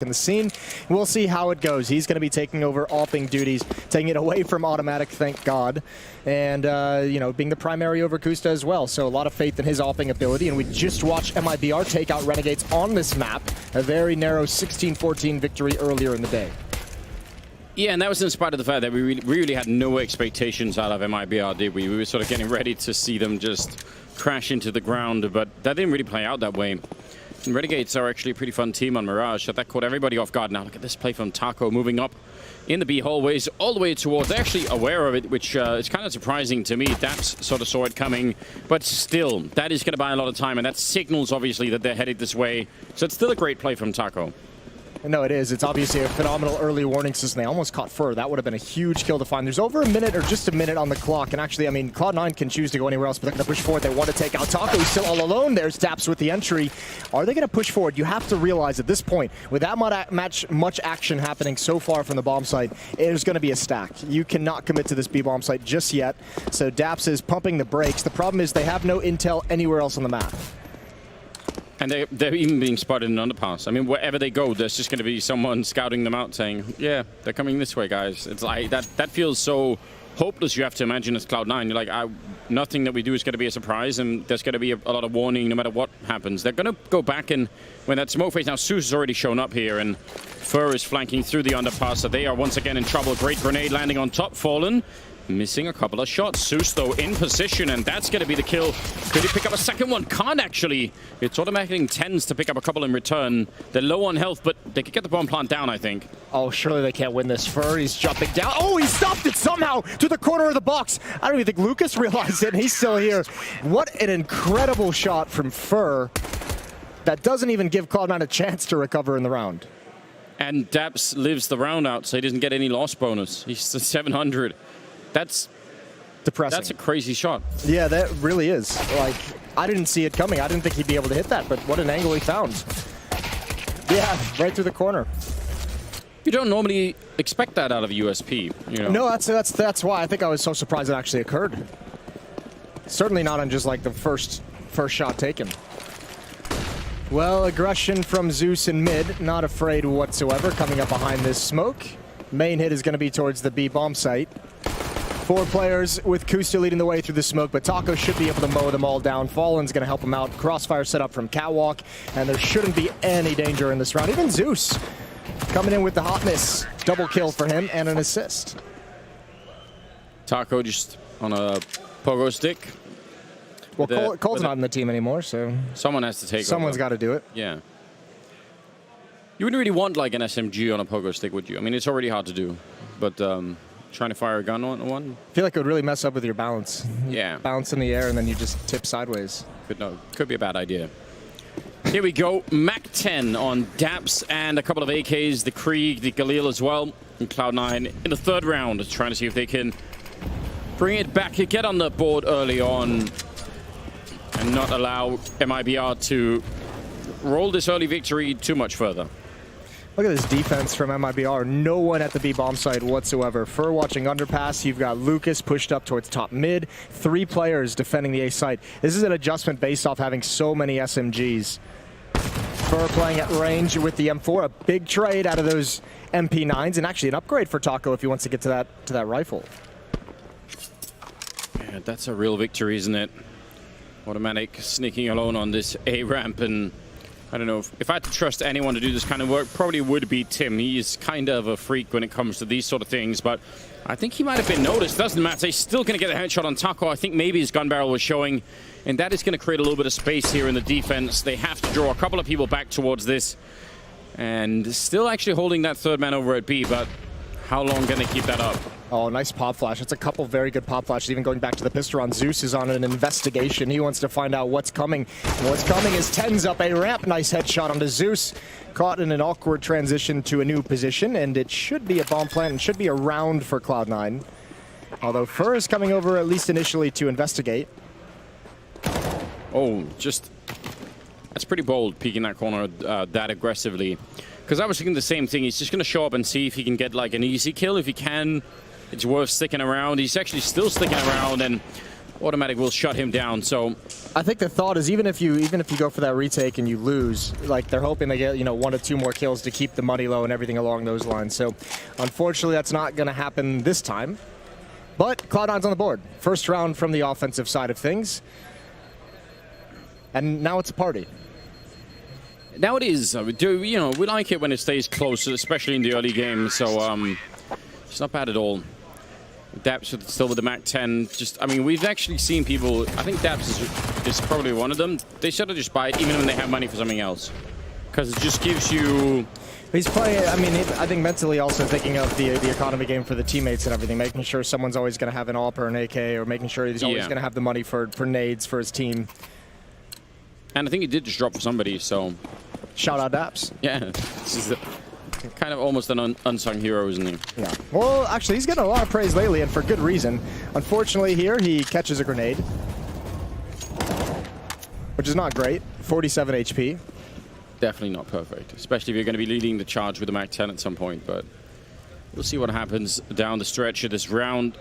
in the scene. We'll see how it goes. He's going to be taking over AWPing duties, taking it away from Automatic, thank God, and you know, being the primary over Kusta as well. So a lot of faith in his AWPing ability, and we just watched MIBR take out Renegades on this map. A very narrow 16-14 victory earlier in the day. Yeah, and that was in spite of the fact that we really had no expectations out of MIBR, did we? We were sort of getting ready to see them just crash into the ground, but that didn't really play out that way. And Renegades are actually a pretty fun team on Mirage, so that caught everybody off guard. Now look at this play from Taco, moving up in the B hallways all the way towards. They're actually aware of it, which is kind of surprising to me. Daps sort of saw it coming, but still, that is going to buy a lot of time, and that signals obviously that they're headed this way. So it's still a great play from Taco. No, it is. It's obviously a phenomenal early warning system. They almost caught Fur. That would have been a huge kill to find. There's over a minute or just a minute on the clock. And actually, I mean, Cloud9 can choose to go anywhere else, but they're going to push forward. They want to take out Taco. He's still all alone. There's Daps with the entry. Are they going to push forward? You have to realize at this point, with that much action happening so far from the bomb site, there's going to be a stack. You cannot commit to this B bomb site just yet. So Daps is pumping the brakes. The problem is they have no intel anywhere else on the map. And they're even being spotted in Underpass. I mean, wherever they go, there's just going to be someone scouting them out saying, yeah, they're coming this way, guys. It's like, that feels so hopeless, you have to imagine, as Cloud9. You're like, nothing that we do is going to be a surprise, and there's going to be a lot of warning no matter what happens. They're going to go back, and when that smoke phase, now Zeus has already shown up here, and Fur is flanking through the Underpass, so they are once again in trouble. Great grenade landing on top, Fallen. Missing a couple of shots. Zeus, though, in position, and that's going to be the kill. Could he pick up a second one? Can't, actually. It's automatically tends to pick up a couple in return. They're low on health, but they could get the bomb plant down, I think. Oh, surely they can't win this. Fur, he's jumping down. Oh, he stopped it somehow to the corner of the box. I don't even think Lucas realized it, and he's still here. What an incredible shot from Fur. That doesn't even give Cloud9 a chance to recover in the round. And Daps lives the round out, so he doesn't get any loss bonus. He's 700. That's depressing. That's a crazy shot. Yeah, that really is. Like, I didn't see it coming. I didn't think he'd be able to hit that, but what an angle he found. Yeah, right through the corner. You don't normally expect that out of a USP, you know? No, that's why I think I was so surprised it actually occurred. Certainly not on just like the first shot taken. Well, aggression from Zeus in mid, not afraid whatsoever, coming up behind this smoke. Main hit is going to be towards the B bomb site. 4 players with Kusta leading the way through the smoke, but Taco should be able to mow them all down. Fallen's going to help him out. Crossfire set up from Catwalk, and there shouldn't be any danger in this round. Even Zeus coming in with the hotness. Double kill for him and an assist. Taco just on a pogo stick. Well, Cole's not in the team anymore, so someone has to take Someone's got to do it. Yeah. You wouldn't really want like an SMG on a pogo stick, would you? I mean, it's already hard to do, but trying to fire a gun on one? I feel like it would really mess up with your balance. Yeah. Bounce in the air and then you just tip sideways. Could be a bad idea. Here we go. Mac 10 on Daps and a couple of AKs, the Krieg, the Galil as well. And Cloud9 in the third round, trying to see if they can bring it back, get on the board early on, and not allow MIBR to roll this early victory too much further. Look at this defense from MIBR. No one at the B bomb site whatsoever. Fur watching Underpass. You've got Lucas pushed up towards top mid. 3 players defending the A site. This is an adjustment based off having so many SMGs. Fur playing at range with the M4. A big trade out of those MP9s, and actually an upgrade for Taco if he wants to get to that rifle. Yeah, that's a real victory, isn't it? Automatic sneaking alone on this A ramp, and I don't know, if I had to trust anyone to do this kind of work, probably would be Tim. He's kind of a freak when it comes to these sort of things, but I think he might have been noticed. Doesn't matter. He's still going to get a headshot on Taco. I think maybe his gun barrel was showing, and that is going to create a little bit of space here in the defense. They have to draw a couple of people back towards this, and still actually holding that third man over at B, but how long can they keep that up? Oh, nice pop flash. It's a couple very good pop flashes. Even going back to the pistol round, Zeus is on an investigation. He wants to find out what's coming. And what's coming is 10's up a ramp. Nice headshot onto Zeus. Caught in an awkward transition to a new position, and it should be a bomb plant and should be a round for Cloud9. Although Fur is coming over, at least initially, to investigate. Oh, that's pretty bold, peeking that corner that aggressively. Because I was thinking the same thing. He's just going to show up and see if he can get like an easy kill. If he can, it's worth sticking around. He's actually still sticking around, and Automatic will shut him down. So I think the thought is even if you go for that retake and you lose, like they're hoping they get 1 to 2 more kills to keep the money low and everything along those lines. So unfortunately, that's not going to happen this time. But Cloud9's on the board. First round from the offensive side of things, and now it's a party. Now it is. We like it when it stays close, especially in the early game. So it's not bad at all. Daps still with the MAC-10. I mean, we've actually seen people. I think Daps is probably one of them. They should have just buy it even when they have money for something else, because it just gives you. He's playing. I mean, I think mentally also thinking of the economy game for the teammates and everything, making sure someone's always going to have an AWP or an AK, or making sure he's always going to have the money for nades for his team. And I think he did just drop for somebody. So shout out Daps. Yeah, this is kind of almost an unsung hero, isn't he? Yeah. Well, actually, he's getting a lot of praise lately, and for good reason. Unfortunately, here he catches a grenade, which is not great. 47 HP. Definitely not perfect, especially if you're going to be leading the charge with the MAC-10 at some point. But we'll see what happens down the stretch of this round.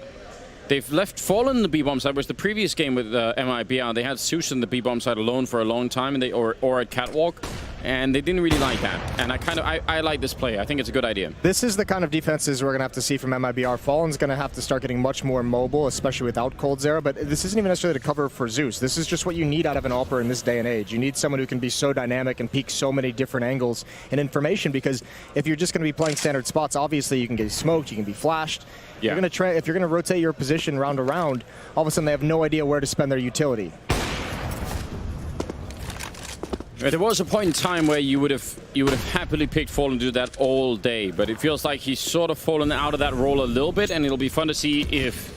They've left Fallen the B-bomb side, whereas the previous game with MIBR, they had Zeus in the B-bomb side alone for a long time, and or at Catwalk, and they didn't really like that. And I like this play. I think it's a good idea. This is the kind of defenses we're going to have to see from MIBR. Fallen's going to have to start getting much more mobile, especially without Cold Zera, but this isn't even necessarily to cover for Zeus. This is just what you need out of an AWPer in this day and age. You need someone who can be so dynamic and peek so many different angles and information, because if you're just going to be playing standard spots, obviously you can get smoked, you can be flashed. Yeah. If you're going to rotate your position round to round, all of a sudden they have no idea where to spend their utility. There was a point in time where you would have happily picked Fallen to do that all day, but it feels like he's sort of fallen out of that role a little bit, and it'll be fun to see if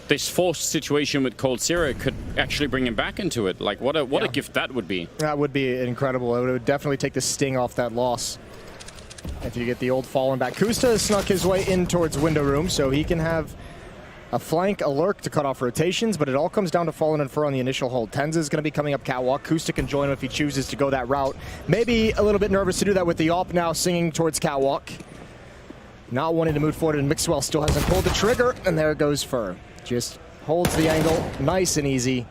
this forced situation with Cold Zera could actually bring him back into it. Like, what a gift that would be. That would be incredible. It would definitely take the sting off that loss. If you get the old Fallen back. Kusta snuck his way in towards window room, so he can have a flank, a lurk to cut off rotations, but it all comes down to Fallen and Fur on the initial hold. Tenza is going to be coming up Catwalk. Kusta can join him if he chooses to go that route. Maybe a little bit nervous to do that with the AWP now singing towards Catwalk. Not wanting to move forward, and Mixwell still hasn't pulled the trigger, and there goes Fur. Just holds the angle, nice and easy.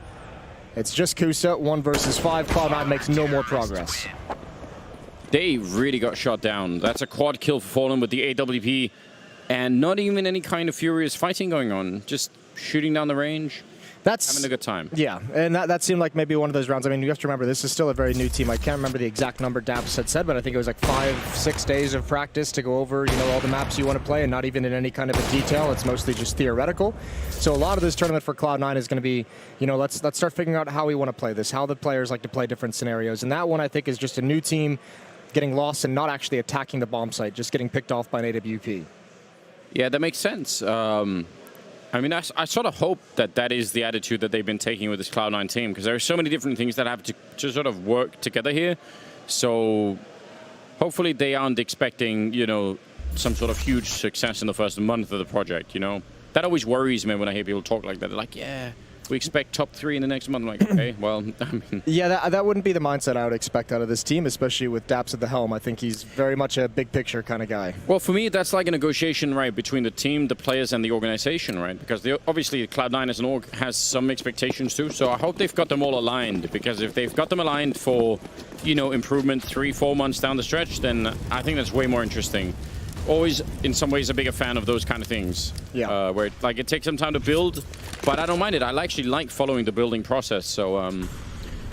It's just Kusta, 1 versus 5. Cloud9 makes no more progress. They really got shot down. That's a quad kill for Fallen with the AWP, and not even any kind of furious fighting going on. Just shooting down the range. That's having a good time. Yeah, and that seemed like maybe one of those rounds. I mean, you have to remember, this is still a very new team. I can't remember the exact number Daps had said, but I think it was like 5-6 days of practice to go over, all the maps you want to play, and not even in any kind of a detail. It's mostly just theoretical. So a lot of this tournament for Cloud9 is going to be, let's start figuring out how we want to play this, how the players like to play different scenarios. And that one, I think, is just a new team getting lost and not actually attacking the bomb site, just getting picked off by an AWP. Yeah, that makes sense. I mean, I sort of hope that is the attitude that they've been taking with this Cloud9 team, because there are so many different things that have to sort of work together here. So hopefully they aren't expecting, some sort of huge success in the first month of the project, That always worries me when I hear people talk like that. They're like, yeah, we expect top 3 in the next month. I'm like, okay, well, I mean... Yeah, that wouldn't be the mindset I would expect out of this team, especially with Daps at the helm. I think he's very much a big picture kind of guy. Well, for me, that's like a negotiation, right, between the team, the players, and the organization, right? Because obviously Cloud9 as an org has some expectations too, so I hope they've got them all aligned, because if they've got them aligned for, improvement 3-4 months down the stretch, then I think that's way more interesting. Always, in some ways, a bigger fan of those kind of things. Yeah. Where it takes some time to build, but I don't mind it. I actually like following the building process. So,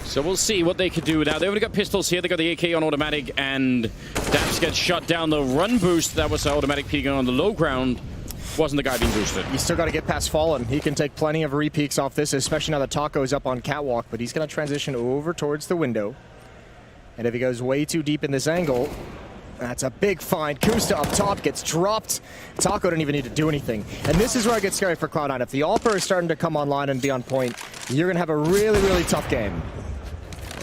so we'll see what they could do now. They already got pistols here. They got the AK on automatic, and Daps gets shot down. The run boost that was automatic peeking on the low ground wasn't the guy being boosted. You still got to get past Fallen. He can take plenty of re-peeks off this, especially now that Taco is up on Catwalk. But he's going to transition over towards the window, and if he goes way too deep in this angle. That's a big find. Kusta up top gets dropped. Taco didn't even need to do anything. And this is where it gets scary for Cloud9. If the AWPer is starting to come online and be on point, you're going to have a really, really tough game.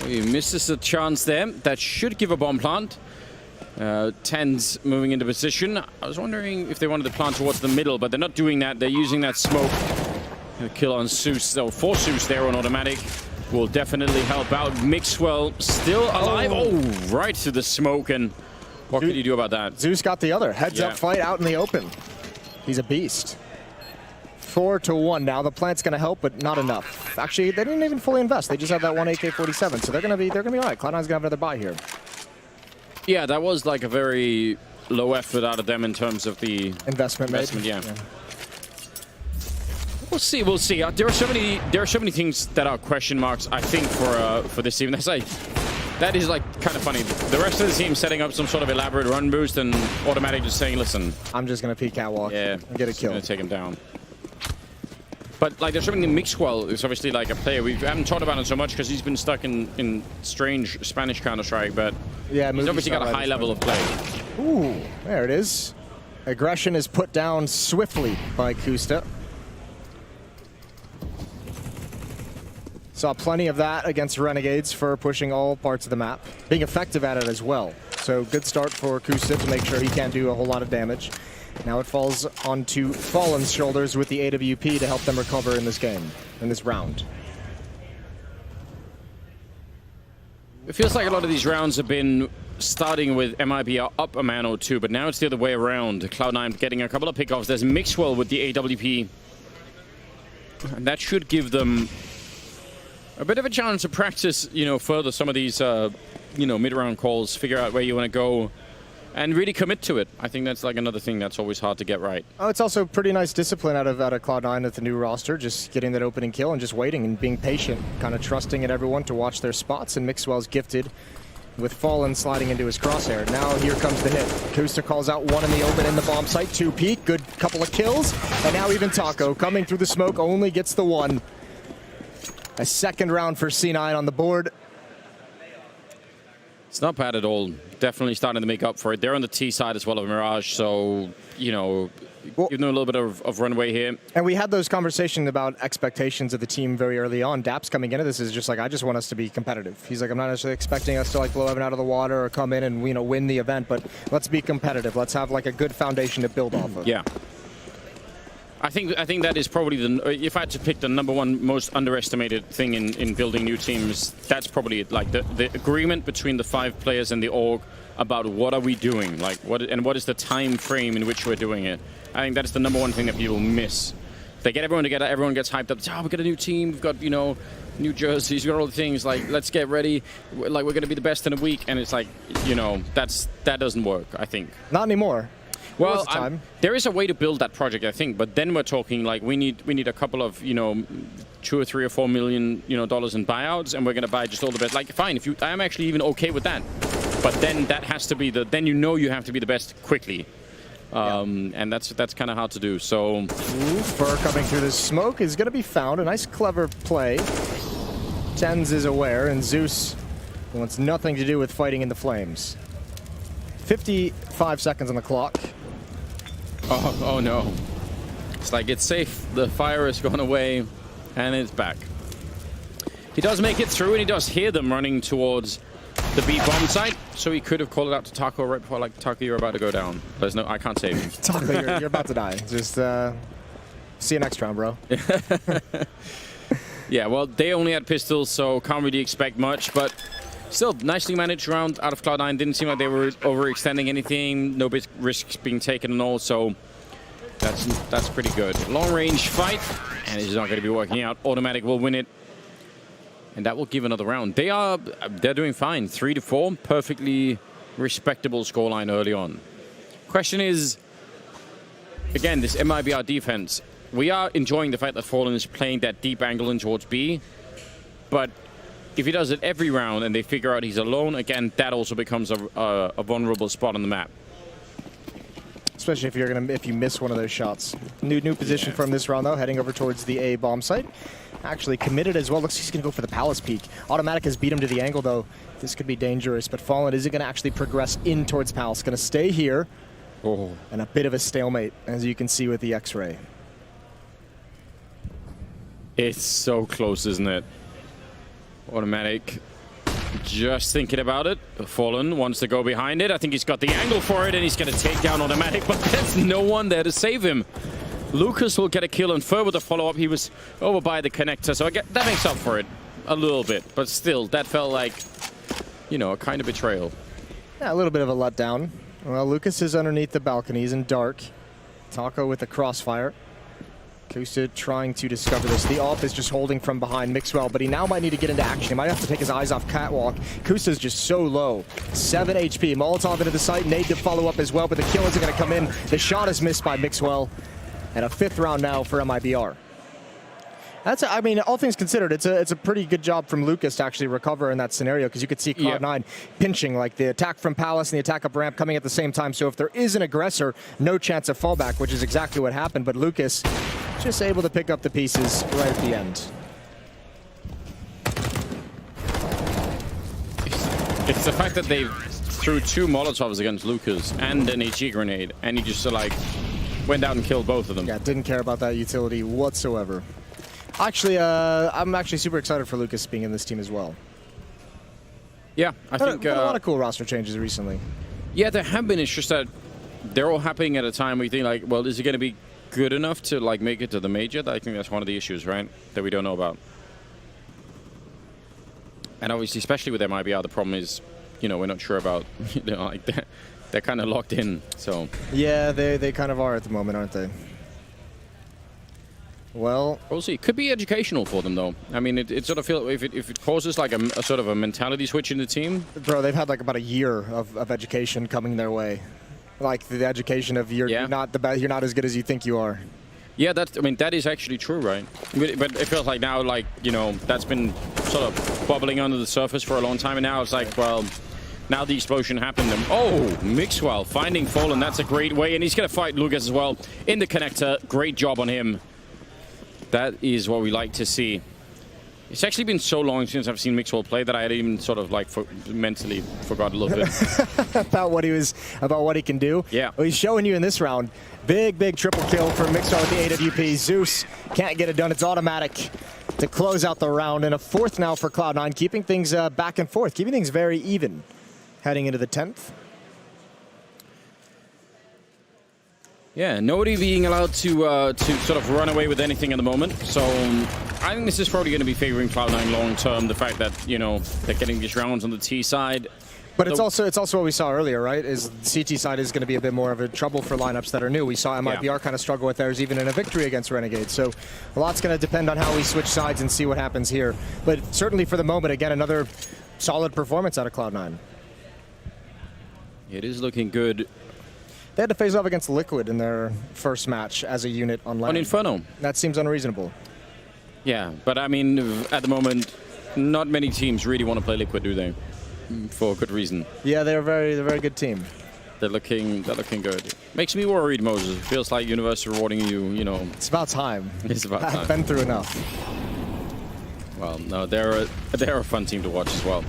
He misses a chance there. That should give a bomb plant. Tens moving into position. I was wondering if they wanted to plant towards the middle, but they're not doing that. They're using that smoke. A kill on Zeus. So 4 Zeus there on automatic will definitely help out. Mixwell still alive. Oh, right to the smoke. And what can you do about that? Zeus got the other. Heads up fight out in the open. He's a beast. 4-1 now. The plant's going to help, but not enough. Actually, they didn't even fully invest. They just have that one AK-47, so they're going to be all right. Cloud9's going to have another buy here. Yeah, that was like a very low effort out of them in terms of the investment. Yeah. We'll see. We'll see. There are so many things that are question marks. I think for this team, that is like kind of funny. The rest of the team setting up some sort of elaborate run boost, and Automatic just saying, "Listen, I'm just gonna peek catwalk. Yeah, and get a kill. Gonna take him down." But like, there's something in Mixwell is obviously like a player we haven't talked about him so much because he's been stuck in strange Spanish Counter-Strike, but yeah, he's obviously got a high level of play. Ooh, there it is. Aggression is put down swiftly by Kusta. Saw plenty of that against Renegades for pushing all parts of the map, being effective at it as well. So good start for Kusta to make sure he can't do a whole lot of damage. Now it falls onto Fallen's shoulders with the AWP to help them recover in this game, in this round. It feels like a lot of these rounds have been starting with MIBR up a man or two, but now it's the other way around. Cloud9 getting a couple of pickoffs. There's Mixwell with the AWP, and that should give them a bit of a chance to practice, further some of these, mid-round calls, figure out where you want to go, and really commit to it. I think that's like another thing that's always hard to get right. Oh, it's also pretty nice discipline out of Cloud9 with the new roster, just getting that opening kill and just waiting and being patient, kind of trusting in everyone to watch their spots, and Mixwell's gifted with Fallen sliding into his crosshair. Now here comes the hit. Kusta calls out one in the open in the bomb site, 2 peek, good couple of kills, and now even Taco coming through the smoke only gets the one. A second round for C9 on the board. It's not bad at all. Definitely starting to make up for it. They're on the T side as well of Mirage, so, give them a little bit of runway here. And we had those conversations about expectations of the team very early on. Daps coming into this is just like, I just want us to be competitive. He's like, I'm not necessarily expecting us to like blow everyone out of the water or come in and win the event, but let's be competitive. Let's have like a good foundation to build off of. Yeah. I think that is probably if I had to pick the #1 most underestimated thing in building new teams, that's probably it. Like the agreement between the 5 players and the org about what are we doing, like what is the time frame in which we're doing it. I think that's the #1 thing that people miss. They get everyone together, everyone gets hyped up. Oh, we've got a new team, we've got new jerseys, we've got all the things. Like, let's get ready. Like, we're going to be the best in a week, and it's like that doesn't work. I think not anymore. Well, there is a way to build that project, I think, but then we're talking like we need a couple of $2 or $3 or $4 million dollars in buyouts, and we're going to buy just all the best. Like, fine, I'm actually even okay with that, but then that has to be you have to be the best quickly, and that's kind of hard to do. So, Fur coming through the smoke is going to be found. A nice, clever play. Tens is aware, and Zeus wants nothing to do with fighting in the flames. 55 seconds on the clock. Oh no. It's like, it's safe. The fire has gone away, and it's back. He does make it through, and he does hear them running towards the B bomb site, so he could have called it out to Taco right before, like, Taco, you're about to go down. There's no, I can't save you. Taco, you're about to die. Just, see you next round, bro. Yeah, well, they only had pistols, so can't really expect much, but still, nicely managed round out of Cloud9. Didn't seem like they were overextending anything. No big risks being taken and all, so that's pretty good. Long-range fight, and it's not going to be working out. Automatic will win it, and that will give another round. They're doing fine. 3-4, perfectly respectable scoreline early on. Question is, again, this MIBR defense. We are enjoying the fact that Fallen is playing that deep angle in towards B, but if he does it every round and they figure out he's alone, again, that also becomes a vulnerable spot on the map. Especially if you miss one of those shots. New position from this round though, heading over towards the A bomb site. Actually committed as well. Looks like he's gonna go for the Palace peak. Automatic has beat him to the angle though. This could be dangerous, but Fallen isn't gonna actually progress in towards Palace. Gonna stay here. Oh. And a bit of a stalemate, as you can see with the X-ray. It's so close, isn't it? Automatic just thinking about it. Fallen wants to go behind it. I think he's got the angle for it, and he's going to take down Automatic, but there's no one there to save him. Lucas will get a kill, and Fur with the follow-up. He was over by the connector, so that makes up for it a little bit. But still, that felt like, a kind of betrayal. Yeah, a little bit of a letdown. Well, Lucas is underneath the balconies in dark. Taco with the crossfire. Kusta trying to discover this. The AWP is just holding from behind Mixwell, but he now might need to get into action. He might have to take his eyes off Catwalk. Kusta's just so low. 7 HP. Molotov into the site. Nade to follow up as well, but the kill isn't going to come in. The shot is missed by Mixwell. And a 5th round now for MIBR. I mean, all things considered, it's a pretty good job from Lucas to actually recover in that scenario, because you could see Cloud9 pinching, like the attack from Palace and the attack up ramp coming at the same time. So if there is an aggressor, no chance of fallback, which is exactly what happened. But Lucas just able to pick up the pieces right at the end. It's the fact that they threw 2 Molotovs against Lucas and an HE grenade, and he just like went out and killed both of them. Yeah, didn't care about that utility whatsoever. Actually, I'm actually super excited for Lucas being in this team as well. Yeah, I think a lot of cool roster changes recently. Yeah, there have been. It's just that they're all happening at a time where you think, like, well, is he going to be good enough to like make it to the major? I think that's one of the issues, right, that we don't know about. And obviously, especially with MIBR, the problem is, you know, we're not sure about, you know, like they're kind of locked in. So yeah, they kind of are at the moment, aren't they? Well, we'll see. It could be educational for them, though. I mean, it sort of feels if it causes like a sort of a mentality switch in the team. Bro, they've had like about a year of education coming their way, like the education of you're not the best, you're not as good as you think you are. Yeah, I mean, that is actually true, right? But it feels like now, like, you know, that's been sort of bubbling under the surface for a long time, and now it's like, well, now the explosion happened. And oh, Mixwell finding Fallen. That's a great way, and he's gonna fight Lucas as well in the connector. Great job on him. That is what we like to see. It's actually been so long since I've seen Mixwell play that I had even sort of like mentally forgot a little bit about what he can do. Yeah, well, he's showing you in this round. Big triple kill for Mixwell with the AWP. Zeus can't get it done. It's automatic to close out the round, and a 4th now for Cloud9, keeping things back and forth, keeping things very even, heading into the 10th. Yeah, nobody being allowed to sort of run away with anything at the moment. So I think this is probably going to be favoring Cloud9 long term. The fact that, you know, they're getting these rounds on the T side. But it's also what we saw earlier, right? Is the CT side is going to be a bit more of a trouble for lineups that are new. We saw MIBR kind of struggle with theirs even in a victory against Renegade. So a lot's going to depend on how we switch sides and see what happens here. But certainly for the moment, again, another solid performance out of Cloud9. It is looking good. They had to face off against Liquid in their first match as a unit on land. On Inferno. That seems unreasonable. Yeah, but I mean, at the moment, not many teams really want to play Liquid, do they? For good reason. Yeah, they're a very good team. They're looking good. Makes me worried, Moses. It feels like Universe rewarding you, you know. It's about time. It's about time. I've been through enough. Well, no, they're a fun team to watch as well.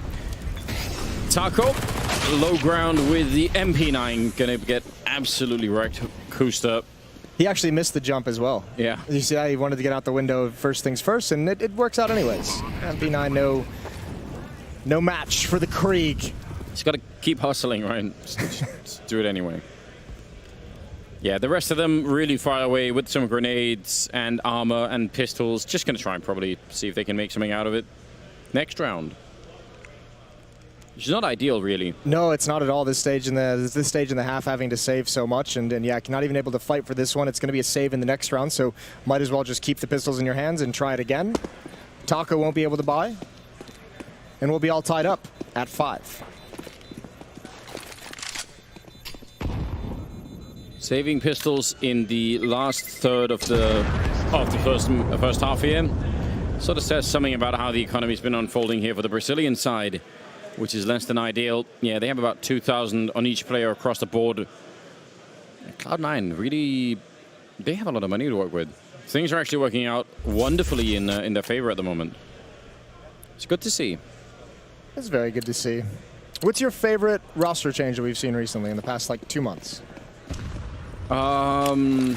Taco, low ground with the MP9, gonna get absolutely wrecked. Kusta. He actually missed the jump as well. Yeah. You see how he wanted to get out the window first things first, and it works out anyways. MP9, no match for the Krieg. He's got to keep hustling, right? Just do it anyway. Yeah, the rest of them really far away with some grenades and armor and pistols. Just gonna try and probably see if they can make something out of it next round. Which is not ideal, really. No, it's not at all. This stage in the half, having to save so much, and yeah, not even able to fight for this one. It's going to be a save in the next round, so might as well just keep the pistols in your hands and try it again. Taco won't be able to buy, and we'll be all tied up at 5. Saving pistols in the last third of the first half here sort of says something about how the economy's been unfolding here for the Brazilian side, which is less than ideal. Yeah, they have about 2,000 on each player across the board. Cloud9 really, they have a lot of money to work with. Things are actually working out wonderfully in their favor at the moment. It's good to see. It's very good to see. What's your favorite roster change that we've seen recently in the past like 2 months? I'm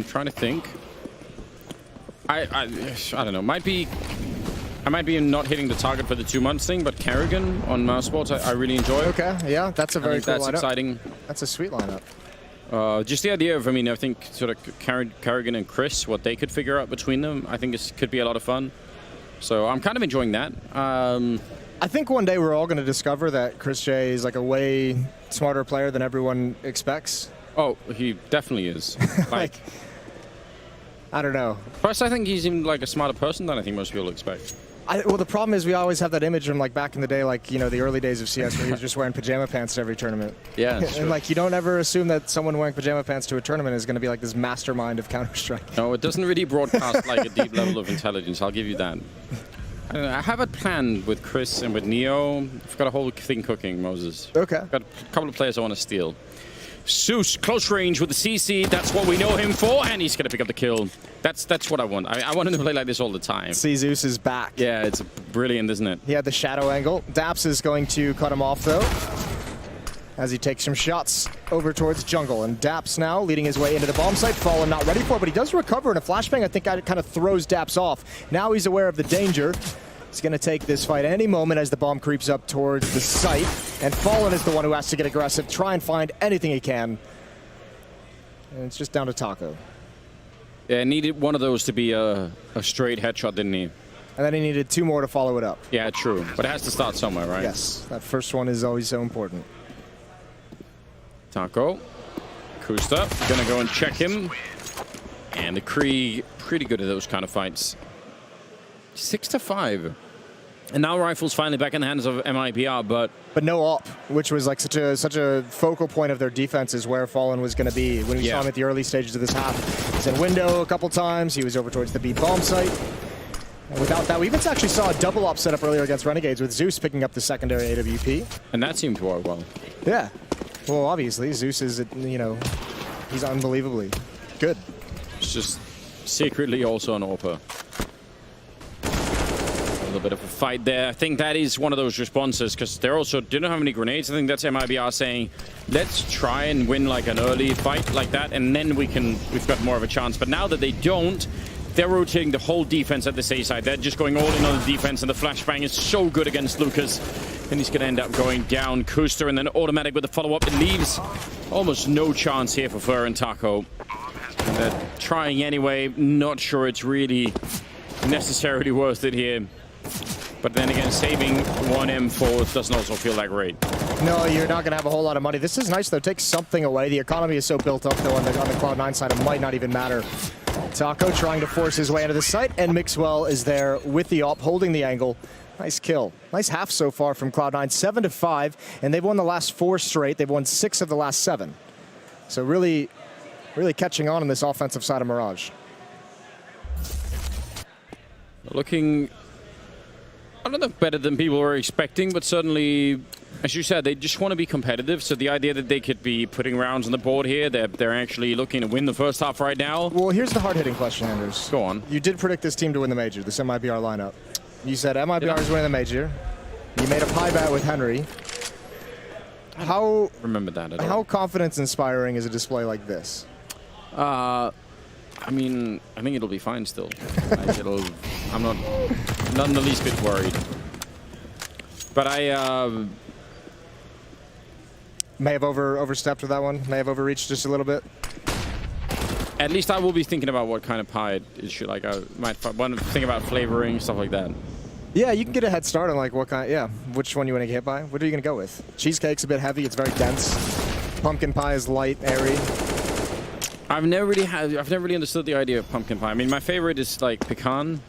trying to think. I don't know. I might be not hitting the target for the 2 months thing, but Kerrigan on mouse sports I really enjoy. Okay, yeah, that's a very cool lineup. That's exciting. That's a sweet lineup. Just the idea of, I think sort of Kerrigan and Chris, what they could figure out between them, I think could be a lot of fun. So I'm kind of enjoying that. I think one day we're all going to discover that Chris J is like a way smarter player than everyone expects. Oh, he definitely is. I don't know. Plus, I think he's even like a smarter person than I think most people expect. Well, the problem is we always have that image from like back in the day, like, you know, the early days of CS where he was just wearing pajama pants to every tournament. Yeah, and like, you don't ever assume that someone wearing pajama pants to a tournament is going to be like this mastermind of Counter-Strike. No, it doesn't really broadcast like a deep level of intelligence. I'll give you that. I have it planned with Chris and with Neo. I've got a whole thing cooking, Moses. Okay. I've got a couple of players I want to steal. Zeus, close range with the CC. That's what we know him for, and he's gonna pick up the kill. That's what I want. I want him to play like this all the time. See, Zeus is back. Yeah, it's brilliant, isn't it? He had the shadow angle. Daps is going to cut him off though, as he takes some shots over towards jungle. And Daps now leading his way into the bomb site. Fallen not ready for it, but he does recover in a flashbang. I think that kind of throws Daps off. Now he's aware of the danger. He's going to take this fight any moment as the bomb creeps up towards the site. And Fallen is the one who has to get aggressive, try and find anything he can. And it's just down to Taco. Yeah, needed one of those to be a straight headshot, didn't he? And then he needed 2 more to follow it up. Yeah, true. But it has to start somewhere, right? Yes, that first one is always so important. Taco. Kusta, gonna go and check him. And the Kree, pretty good at those kind of fights. 6-5. And now Rifle's finally back in the hands of MIBR, but no op, which was like such a focal point of their defense, is where Fallen was going to be when we saw him at the early stages of this half. He's in window a couple times. He was over towards the B bomb site. And without that, we even actually saw a double op setup earlier against Renegades with Zeus picking up the secondary AWP. And that seemed to work well. Yeah. Well, obviously, Zeus is, you know, he's unbelievably good. It's just secretly also an AWPer. A bit of a fight there. I think that is one of those responses because they also didn't have any grenades. I think that's MIBR saying, let's try and win like an early fight like that, and then we've got more of a chance. But now that they don't, they're rotating the whole defense at the A side. They're just going all in on the defense, and the flashbang is so good against Lucas. And he's going to end up going down. Kuster, and then automatic with the follow-up. It leaves almost no chance here for Fleur and Taco. And they're trying anyway. Not sure it's really necessarily worth it here. But then again, saving 1 M4 doesn't also feel that great. No, you're not going to have a whole lot of money. This is nice, though. Take something away. The economy is so built up, though, on the Cloud9 side, it might not even matter. Taco trying to force his way into the site, and Mixwell is there with the op, holding the angle. Nice kill. Nice half so far from Cloud9, 7-5, and they've won the last 4 straight. They've won 6 of the last 7. So really, really catching on in this offensive side of Mirage. Looking, I don't know, better than people were expecting, but certainly, as you said, they just want to be competitive. So the idea that they could be putting rounds on the board here, they're actually looking to win the first half right now. Well, here's the hard-hitting question, Anders. Go on. You did predict this team to win the major, this MIBR lineup. You said MIBR is winning the major. You made a pie bet with Henry. How remember that at all. How confidence-inspiring is a display like this? I mean, I think it'll be fine still. Like, I'm not in the least bit worried. But I may have overstepped with that one. May have overreached just a little bit. At least I will be thinking about what kind of pie it should. Like, I might want to think about flavoring, stuff like that. Yeah, you can get a head start on like what kind. Yeah, which one you want to get hit by. What are you going to go with? Cheesecake's a bit heavy. It's very dense. Pumpkin pie is light, airy. I've never really understood the idea of pumpkin pie. I mean, my favorite is like pecan,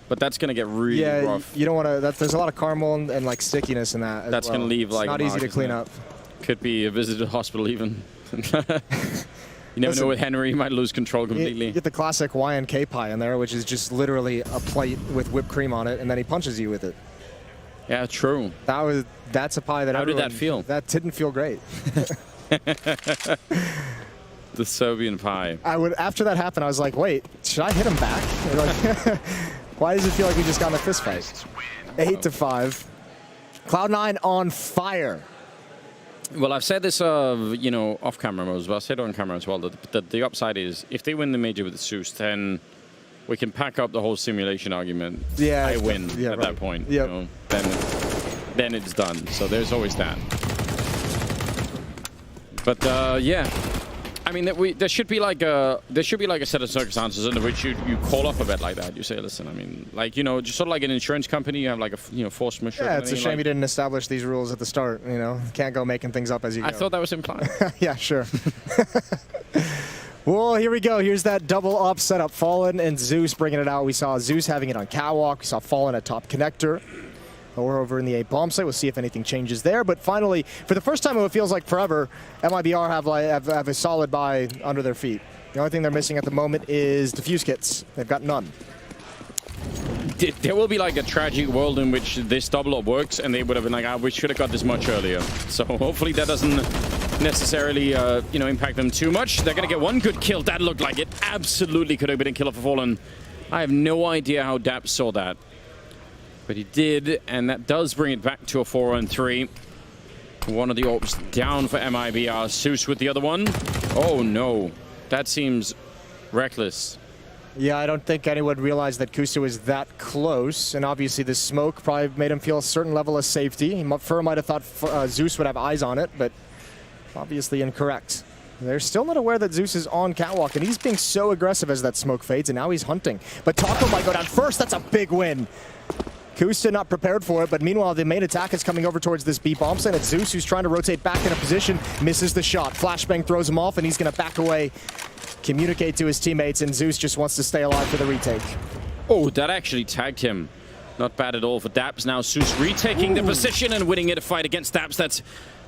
but that's gonna get really rough. You don't want to. There's a lot of caramel and like stickiness in that. That's gonna leave like. It's not easy to clean up. Could be a visit to the hospital even. You never know with Henry, he might lose control completely. You get the classic YNK pie in there, which is just literally a plate with whipped cream on it, and then he punches you with it. Yeah, true. That's a pie that. How did that feel? That didn't feel great. The Serbian pie. After that happened, I was like, wait, should I hit him back? Like, why does it feel like we just got in a fist fight? 8-5. Cloud9 on fire. Well, I've said this, you know, off camera, Moses, but I'll say it on camera as well. That the upside is, if they win the major with the Zeus, then we can pack up the whole simulation argument. Yeah, I win at that point. Yep. You know, then it's done. So there's always that. But yeah. I mean, there should be like a set of circumstances under which you call off a bet like that. You say, listen, I mean, like, you know, just sort of like an insurance company, you have like a force majeure. Yeah, it's a shame you didn't establish these rules at the start. You know, can't go making things up as you go. I thought that was implied. Yeah, sure. Well, here we go. Here's that double up setup. Fallen and Zeus bringing it out. We saw Zeus having it on catwalk. We saw Fallen at top connector. Or over in the A bomb site. We'll see if anything changes there. But finally, for the first time in what feels like forever, MIBR have a solid buy under their feet. The only thing they're missing at the moment is defuse kits. They've got none. There will be like a tragic world in which this double up works, and they would have been like, we should have got this much earlier. So hopefully that doesn't necessarily, impact them too much. They're going to get one good kill. That looked like it absolutely could have been a killer for Fallen. I have no idea how Daps saw that. But he did, and that does bring it back to a 4-on-3. One of the orbs down for MIBR. Zeus with the other one. Oh, no. That seems reckless. Yeah, I don't think anyone realized that Kusa was that close, and obviously the smoke probably made him feel a certain level of safety. Fur might have thought Zeus would have eyes on it, but obviously incorrect. They're still not aware that Zeus is on catwalk, and he's being so aggressive as that smoke fades, and now he's hunting. But Taco might go down first. That's a big win. Kusta not prepared for it, but meanwhile the main attack is coming over towards this B bomb site. It's Zeus who's trying to rotate back into position, misses the shot. Flashbang throws him off, and he's going to back away, communicate to his teammates, and Zeus just wants to stay alive for the retake. Oh, that actually tagged him. Not bad at all for Daps. Now Zeus retaking the position and winning it a fight against Daps. That's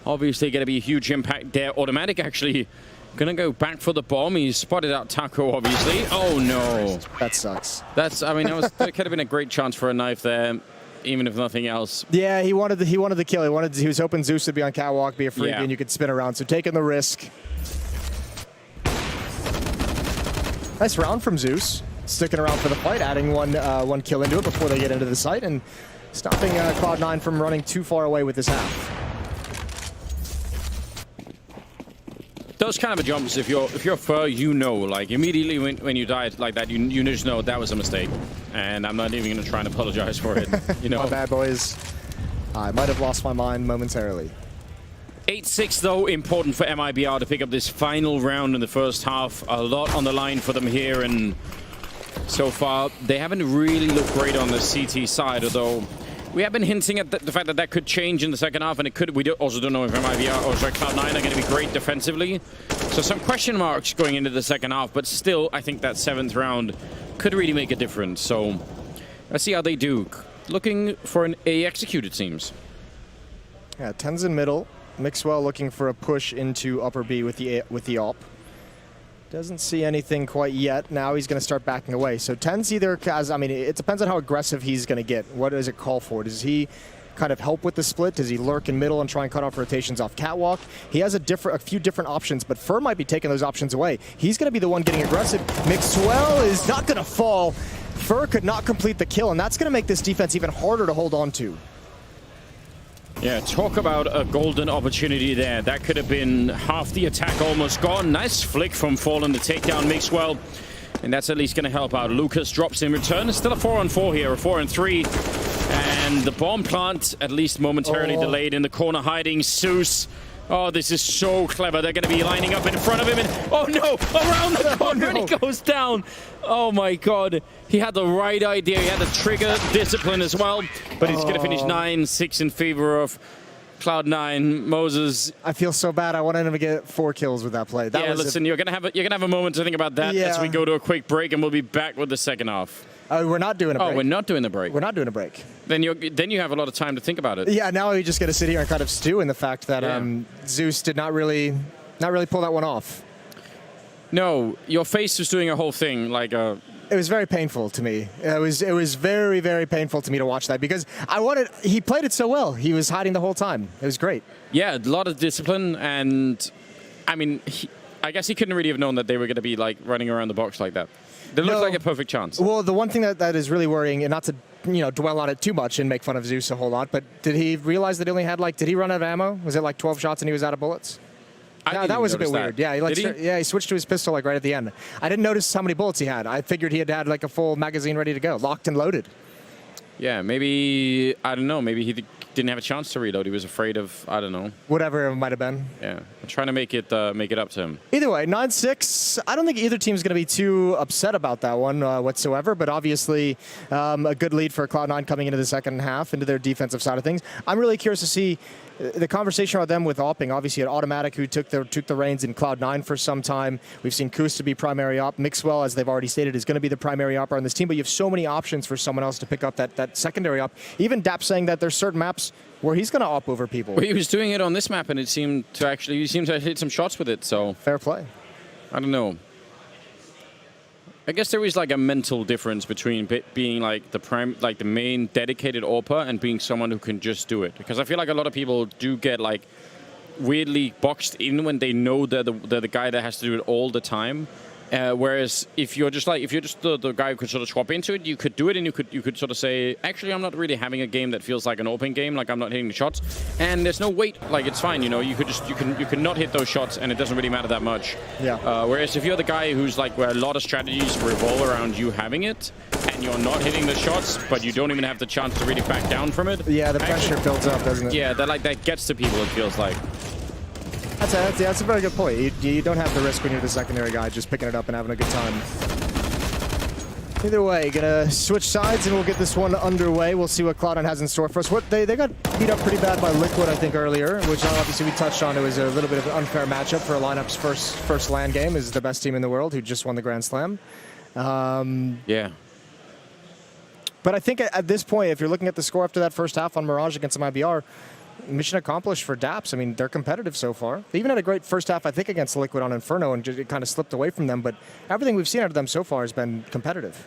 obviously going to be a huge impact there. Automatic actually going to go back for the bomb. He spotted out Taco, obviously. Oh, no. That sucks. That could have been a great chance for a knife there, even if nothing else. Yeah, he wanted the kill. He was hoping Zeus would be on catwalk, be a freebie, and you could spin around. So taking the risk. Nice round from Zeus. Sticking around for the fight, adding one kill into it before they get into the site, and stopping Cloud9 from running too far away with this half. Those kind of jumps, if you're Fur, like immediately when you die like that, you just know that was a mistake, and I'm not even going to try and apologize for it. My bad, boys. I might have lost my mind momentarily. 8-6 though, important for MIBR to pick up this final round in the first half. A lot on the line for them here, and so far they haven't really looked great on the CT side, although we have been hinting at the fact that that could change in the second half, and it could. Also don't know if MIBR or Cloud9 are going to be great defensively. So some question marks going into the second half, but still, I think that 7th round could really make a difference. So let's see how they do. Looking for an A execute, it seems. Yeah, 10's in middle. Mixwell looking for a push into upper B with the AWP. Doesn't see anything quite yet. Now he's going to start backing away. So 10's either, it depends on how aggressive he's going to get. What does it call for? Does he kind of help with the split? Does he lurk in middle and try and cut off rotations off catwalk? He has a few different options, but Fur might be taking those options away. He's going to be the one getting aggressive. Mixwell is not going to fall. Fur could not complete the kill, and that's going to make this defense even harder to hold on to. Yeah, talk about a golden opportunity there. That could have been half the attack almost gone. Nice flick from Fallen to take down Mixwell. And that's at least going to help out. Lucas drops in return. It's still a 4-on-4 here, a 4-on-3. And the bomb plant, at least momentarily delayed in the corner, hiding Zeus. Oh, this is so clever. They're going to be lining up in front of him. And oh, no! Around the corner, and he goes down. Oh, my God. He had the right idea. He had the trigger discipline as well. But he's going to finish 9-6 in favor of Cloud9. Moses. I feel so bad. I wanted him to get 4 kills with that play. Listen, you're gonna have a moment to think about that as we go to a quick break, and we'll be back with the second half. We're not doing a break. Oh, we're not doing the break. We're not doing a break. Then you have a lot of time to think about it. Yeah, now we just got to sit here and kind of stew in the fact that Zeus did not really pull that one off. No, your face was doing a whole thing like a. It was very painful to me. It was very, very painful to me to watch that because he played it so well. He was hiding the whole time. It was great. Yeah, a lot of discipline, and I guess he couldn't really have known that they were going to be like running around the box like that. They looked like a perfect chance. Well, the one thing that is really worrying, and not to dwell on it too much and make fun of Zeus a whole lot, but did he realize that he only had did he run out of ammo? Was it like 12 shots and he was out of bullets? That was a bit weird. Yeah, he switched to his pistol right at the end. I didn't notice how many bullets he had. I figured he had like a full magazine ready to go, locked and loaded. Yeah, maybe, I don't know, maybe he didn't have a chance to reload. He was afraid of, I don't know. Whatever it might have been. Yeah, I'm trying to make it up to him. Either way, 9-6. I don't think either team's going to be too upset about that one whatsoever, but obviously a good lead for Cloud9 coming into the second half, into their defensive side of things. I'm really curious to see the conversation about them with Opping. Obviously, an Automatic who took the reins in Cloud9 for some time. We've seen Koos to be primary op. Mixwell, as they've already stated, is going to be the primary opper on this team, but you have so many options for someone else to pick up that secondary op. Even Dap saying that there's certain maps where he's going to op over people. Well, he was doing it on this map, and he seemed to hit some shots with it, so... Fair play. I don't know. I guess there is like a mental difference between being like the main dedicated AWPer and being someone who can just do it. Because I feel like a lot of people do get like weirdly boxed in when they know they're the guy that has to do it all the time. Whereas if you're just the guy who could sort of swap into it, you could do it, and you could sort of say, actually, I'm not really having a game that feels like an open game, like I'm not hitting the shots, and there's no weight, like it's fine, you know, you can not hit those shots, and it doesn't really matter that much. Yeah. Whereas if you're the guy who's like where a lot of strategies revolve around you having it, and you're not hitting the shots, but you don't even have the chance to really back down from it. Yeah, the pressure builds up, doesn't it? Yeah, that gets to people. It feels like. That's a very good point. You don't have the risk when you're the secondary guy, just picking it up and having a good time. Either way, gonna switch sides and we'll get this one underway. We'll see what Cloud9 has in store for us. They got beat up pretty bad by Liquid, I think, earlier, which obviously we touched on. It was a little bit of an unfair matchup for a lineup's first LAN game. Is the best team in the world who just won the Grand Slam. Yeah. But I think at this point, if you're looking at the score after that first half on Mirage against MIBR, mission accomplished for Daps. I mean, they're competitive so far. They even had a great first half, I think, against Liquid on Inferno, and it kind of slipped away from them. But everything we've seen out of them so far has been competitive.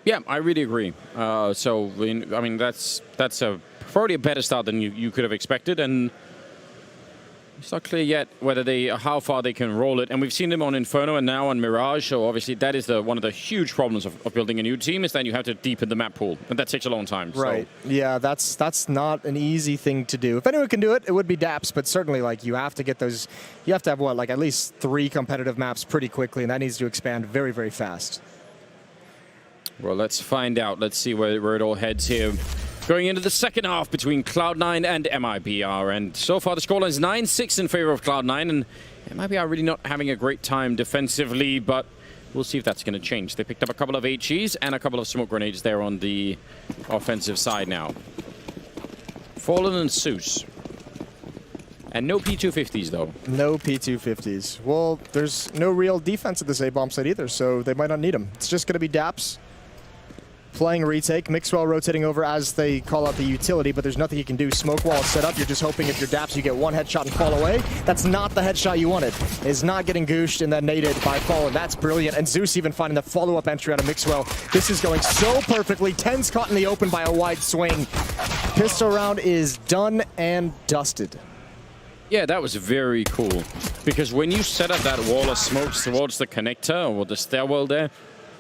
Yeah, I really agree. So, I mean, that's probably a better start than you could have expected, and it's not clear yet how far they can roll it. And we've seen them on Inferno and now on Mirage, so obviously that is one of the huge problems of building a new team, is that you have to deepen the map pool, and that takes a long time. Right. So. Yeah, that's not an easy thing to do. If anyone can do it, it would be Daps, but certainly like you have to get those, you have to have what, like at least 3 competitive maps pretty quickly, and that needs to expand very, very fast. Well, let's find out. Let's see where it all heads here. Going into the second half between Cloud9 and MIBR. And so far the scoreline is 9-6 in favor of Cloud9. And MIBR really not having a great time defensively, but we'll see if that's going to change. They picked up a couple of HEs and a couple of smoke grenades there on the offensive side now. Fallen and Zeus. And no P250s, though. No P250s. Well, there's no real defense at this A-bomb site either, so they might not need them. It's just going to be Daps playing retake. Mixwell rotating over as they call out the utility, but there's nothing you can do. Smoke wall is set up. You're just hoping if you're Daps, you get one headshot and fall away. That's not the headshot you wanted. Is not getting gooshed and then naded by Fallen. That's brilliant. And Zeus even finding the follow-up entry out of Mixwell. This is going so perfectly. 10's caught in the open by a wide swing. Pistol round is done and dusted. Yeah, that was very cool. Because when you set up that wall of smokes towards the connector or the stairwell there,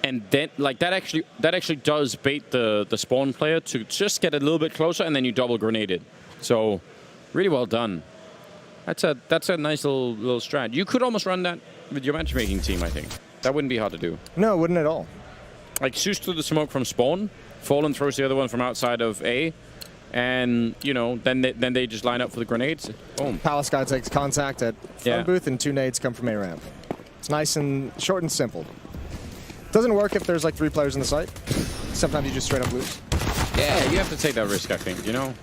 and then like that actually does bait the spawn player to just get a little bit closer, and then you double grenade it. So really well done. That's a nice little strat. You could almost run that with your matchmaking team, I think. That wouldn't be hard to do. No, it wouldn't at all. Like Zeus through the smoke from spawn, Fallen throws the other one from outside of A, and you know then they just line up for the grenades. Boom. Palace guy takes contact at front booth, and 2 nades come from A ramp. It's nice and short and simple. Doesn't work if there's like 3 players in the site. Sometimes you just straight up lose. Yeah, you have to take that risk, I think, you know?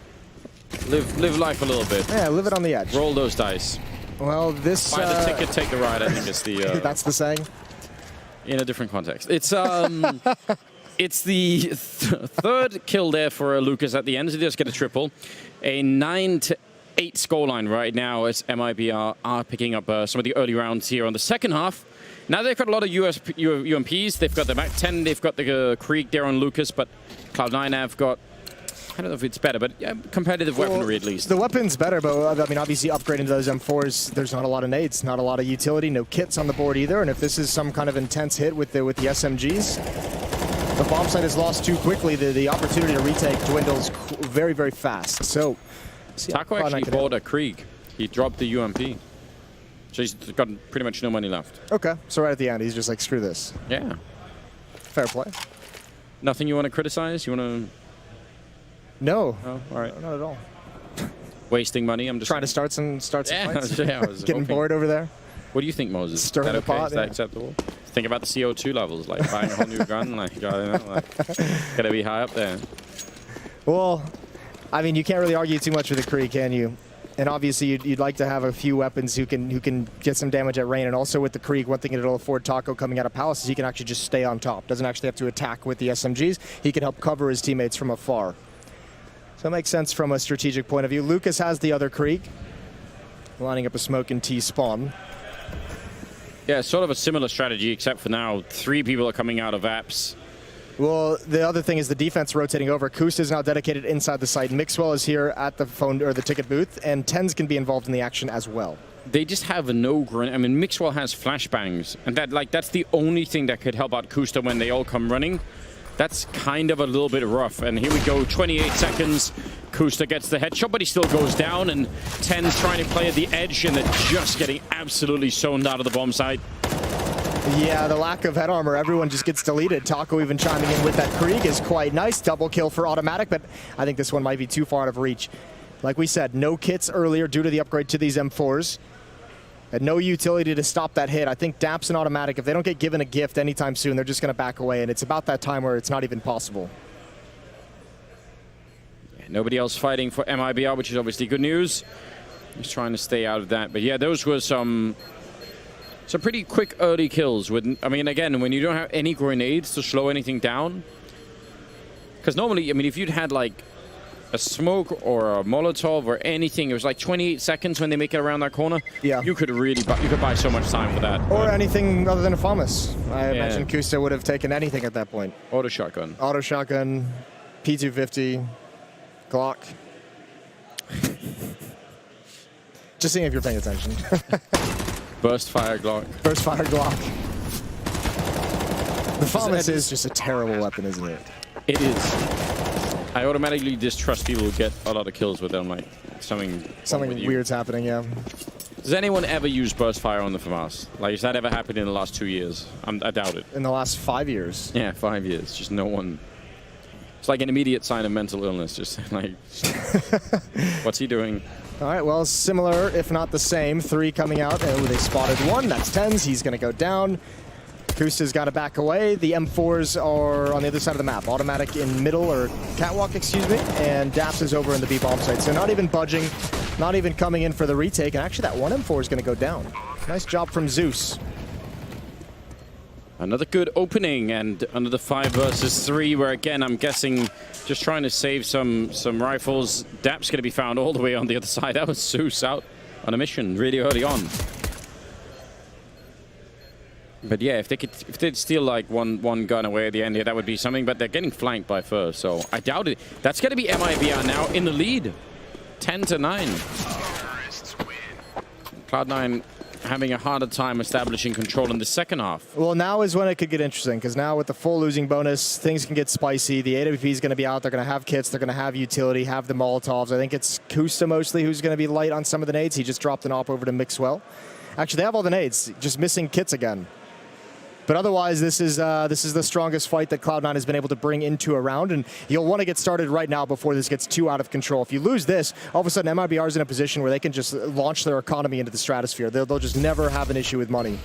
Live life a little bit. Yeah, live it on the edge. Roll those dice. Well, this... Buy the ticket, take the ride, I think is the... That's the saying? In a different context. It's it's the third kill there for Lucas at the end. So they just get a triple. A 9-8 scoreline right now as MIBR are picking up some of the early rounds here on the second half. Now they've got a lot of UMPs. They've got the Mac 10. They've got the Krieg there on Lucas, but Cloud9 have got, I don't know if it's better, but yeah, competitive weaponry at least. The weapon's better, but I mean, obviously upgrading to those M4s, there's not a lot of nades, not a lot of utility, no kits on the board either. And if this is some kind of intense hit with the SMGs, the bomb site is lost too quickly. The opportunity to retake dwindles very, very fast. So, Taco actually bought a Krieg. He dropped the UMP. So he's got pretty much no money left. Okay, so right at the end, he's just like, screw this. Yeah. Fair play. Nothing you want to criticize? You want to... No. Oh, all right. Not at all. Wasting money. I'm just trying to start some fights. Yeah, I was Getting hoping. bored over there. What do you think, Moses? Stirring the pot, Is that acceptable? Think about the CO2 levels, like buying a whole new gun, like, I don't know, like, gotta be high up there. Well, I mean, you can't really argue too much with the Kree, can you? And obviously, you'd like to have a few weapons who can get some damage at range. And also with the Krieg, one thing it'll afford Taco coming out of Palace is he can actually just stay on top. Doesn't actually have to attack with the SMGs. He can help cover his teammates from afar. So it makes sense from a strategic point of view. Lucas has the other Krieg, lining up a smoke and T spawn. Yeah, sort of a similar strategy, except for now 3 people are coming out of apps. Well, the other thing is the defense rotating over. Kusta is now dedicated inside the site. Mixwell is here at the phone or the ticket booth, and Tens can be involved in the action as well. They just have no grenade. I mean, Mixwell has flashbangs, and that's the only thing that could help out Kusta when they all come running. That's kind of a little bit rough. And here we go, 28 seconds. Kusta gets the headshot, but he still goes down, and Tens trying to play at the edge, and they're just getting absolutely zoned out of the bomb site. Yeah, the lack of head armor, everyone just gets deleted. Taco even chiming in with that Krieg is quite nice. Double kill for Automatic, but I think this one might be too far out of reach. Like we said, no kits earlier due to the upgrade to these M4s. And no utility to stop that hit. I think Daps and Automatic, if they don't get given a gift anytime soon, they're just going to back away, and it's about that time where it's not even possible. Yeah, nobody else fighting for MIBR, which is obviously good news. He's trying to stay out of that. But yeah, those were some pretty quick early kills. I mean, again, when you don't have any grenades to slow anything down. Because normally, I mean, if you'd had like a smoke or a Molotov or anything, it was like 28 seconds when they make it around that corner. Yeah. You could buy so much time for that. Or anything other than a FAMAS. I imagine Kusta would have taken anything at that point. Auto shotgun. Auto shotgun, P250, Glock. Just seeing if you're paying attention. Burst fire Glock. Burst fire Glock. The FAMAS is just a terrible weapon, isn't it? It is. I automatically distrust people who get a lot of kills with them, like something weird's happening, yeah. Does anyone ever use burst fire on the FAMAS? Like, has that ever happened in the last 2 years? I doubt it. In the last 5 years. Yeah, 5 years. Just no one. It's like an immediate sign of mental illness. Just like, what's he doing? All right, well, similar, if not the same. 3 coming out. Oh, they spotted 1. That's Tens. He's going to go down. Kusta's got to back away. The M4s are on the other side of the map. Automatic in middle, or catwalk, excuse me. And Daps is over in the B bomb site. So not even budging, not even coming in for the retake. And actually, that one M4 is going to go down. Nice job from Zeus. Another good opening, and another 5 versus 3, where again, I'm guessing just trying to save some rifles. Daps going to be found all the way on the other side. That was Zeus out on a mission really early on. But yeah, if they'd steal like one gun away at the end here, that would be something. But they're getting flanked by FaZe, so I doubt it. That's going to be MIBR now in the lead, 10-9. Cloud9 having a harder time establishing control in the second half. Well, now is when it could get interesting, because now with the full losing bonus, things can get spicy. The AWP is going to be out. They're going to have kits. They're going to have utility, have the Molotovs. I think it's Kusta mostly who's going to be light on some of the nades. He just dropped an op over to Mixwell. Actually, they have all the nades, just missing kits again. But otherwise, this is the strongest fight that Cloud9 has been able to bring into a round, and you'll want to get started right now before this gets too out of control. If you lose this, all of a sudden MIBR is in a position where they can just launch their economy into the stratosphere. They'll just never have an issue with money.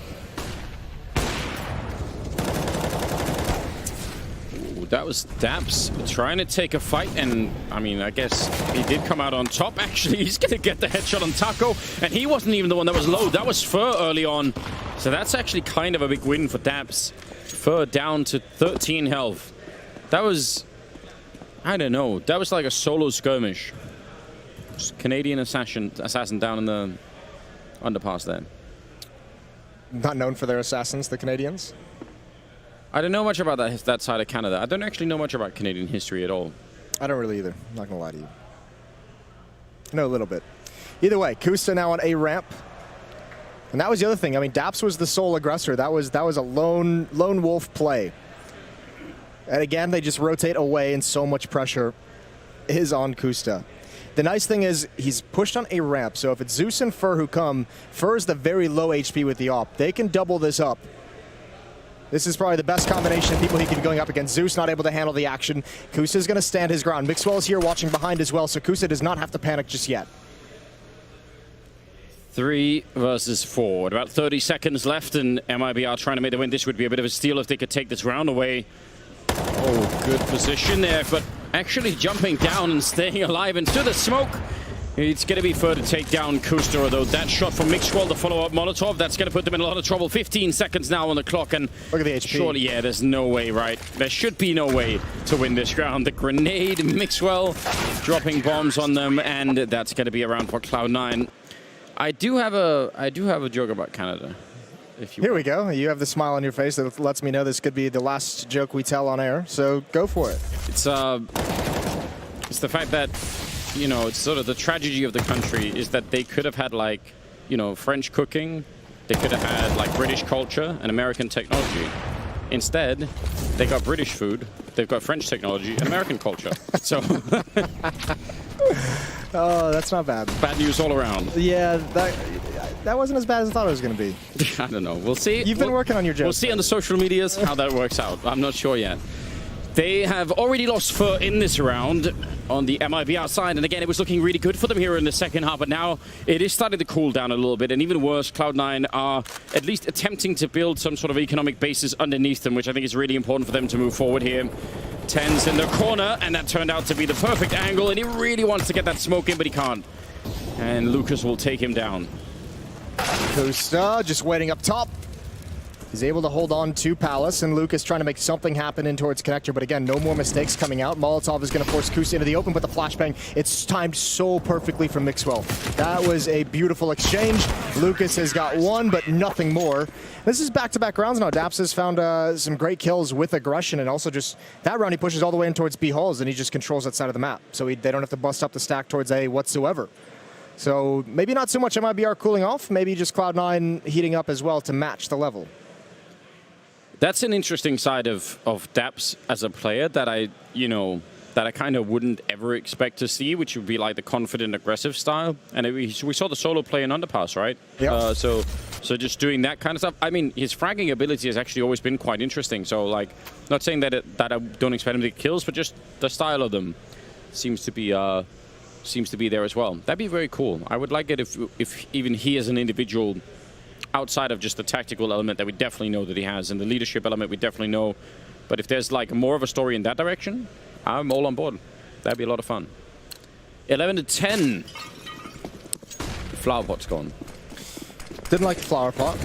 Ooh, that was Daps trying to take a fight, and I mean, I guess he did come out on top. Actually, he's going to get the headshot on Taco, and he wasn't even the one that was low. That was Fur early on. So that's actually kind of a big win for Daps. Fur down to 13 health. That was, I don't know, that was like a solo skirmish. Just Canadian assassin down in the underpass there. Not known for their assassins, the Canadians? I don't know much about that side of Canada. I don't actually know much about Canadian history at all. I don't really either. I'm not going to lie to you. I know a little bit. Either way, Kusta now on A ramp. And that was the other thing. I mean, Daps was the sole aggressor. That was a lone wolf play. And again, they just rotate away, and so much pressure is on Kusta. The nice thing is he's pushed on A ramp. So if it's Zeus and Fur who come, Fur is the very low HP with the op. They can double this up. This is probably the best combination of people he could be going up against. Zeus not able to handle the action. Kusa is going to stand his ground. Mixwell is here watching behind as well, so Kusa does not have to panic just yet. 3 versus 4. About 30 seconds left, and MIBR trying to make the win. This would be a bit of a steal if they could take this round away. Oh, good position there, but actually jumping down and staying alive into the smoke. It's going to be further to take down Kusta, although that shot from Mixwell, the follow-up Molotov, that's going to put them in a lot of trouble. 15 seconds now on the clock, and look at the HP. Surely, yeah, there's no way, right? There should be no way to win this round. The grenade, Mixwell dropping bombs on them, and that's going to be around for Cloud9. I do have a joke about Canada. Here we go. You have the smile on your face that lets me know this could be the last joke we tell on air, so go for it. It's the fact that, you know, it's sort of the tragedy of the country is that they could have had, like, you know, French cooking, they could have had, like, British culture and American technology. Instead, they got British food, they've got French technology and American culture. So... Oh, that's not bad. Bad news all around. Yeah, that wasn't as bad as I thought it was going to be. I don't know. We'll see. You've been working on your jokes. We'll see on the social medias how that works out. I'm not sure yet. They have already lost fur in this round on the MIBR side, and again, it was looking really good for them here in the second half, but now it is starting to cool down a little bit, and even worse, Cloud9 are at least attempting to build some sort of economic basis underneath them, which I think is really important for them to move forward here. Tens in the corner, and that turned out to be the perfect angle, and he really wants to get that smoke in, but he can't. And Lucas will take him down. Costa just waiting up top. He's able to hold on to Palace, and Lucas trying to make something happen in towards Connector, but again, no more mistakes coming out. Molotov is going to force Kusa into the open, but the flashbang, it's timed so perfectly from Mixwell. That was a beautiful exchange. Lucas has got one, but nothing more. This is back-to-back rounds now. Daps has found some great kills with aggression, and also just that round he pushes all the way in towards B halls, and he just controls that side of the map. So they don't have to bust up the stack towards A whatsoever. So maybe not so much MIBR cooling off, maybe just Cloud9 heating up as well to match the level. That's an interesting side of Daps as a player that I kind of wouldn't ever expect to see, which would be like the confident, aggressive style. And we saw the solo play in Underpass, right? Yeah. So just doing that kind of stuff. I mean, his fragging ability has actually always been quite interesting. So, like, not saying that I don't expect him to get kills, but just the style of them seems to be there as well. That'd be very cool. I would like it if even he as an individual, outside of just the tactical element that we definitely know that he has, and the leadership element we definitely know. But if there's like more of a story in that direction, I'm all on board. That'd be a lot of fun. 11-10. Flower pot's gone. Didn't like the flower pot.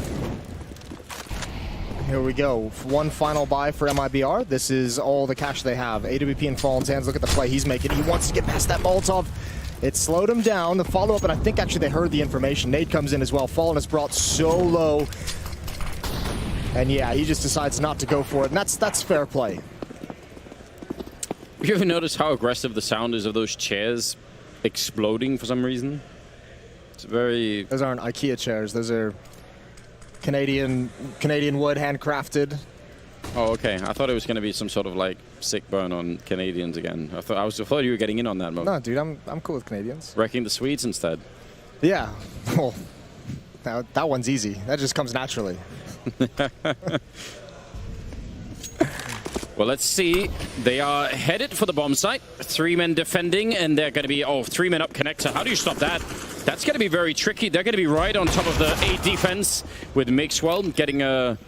Here we go. One final buy for MIBR. This is all the cash they have. AWP in Fallen's hands. Look at the play he's making. He wants to get past that Molotov. It slowed him down. The follow-up, and I think actually they heard the information. Nade comes in as well. Fallen is brought so low. And yeah, he just decides not to go for it. And that's fair play. Have you ever noticed how aggressive the sound is of those chairs exploding for some reason? It's very... Those aren't IKEA chairs. Those are Canadian wood, handcrafted. Oh, okay. I thought it was going to be some sort of like sick burn on Canadians again. I thought you were getting in on that mode. No, dude, I'm cool with Canadians. Wrecking the Swedes instead. Yeah. Well, that one's easy. That just comes naturally. Well, let's see. They are headed for the bomb site. 3 men defending, and they're going to be 3 men up connector. How do you stop that? That's going to be very tricky. They're going to be right on top of the A defense with Mixwell getting a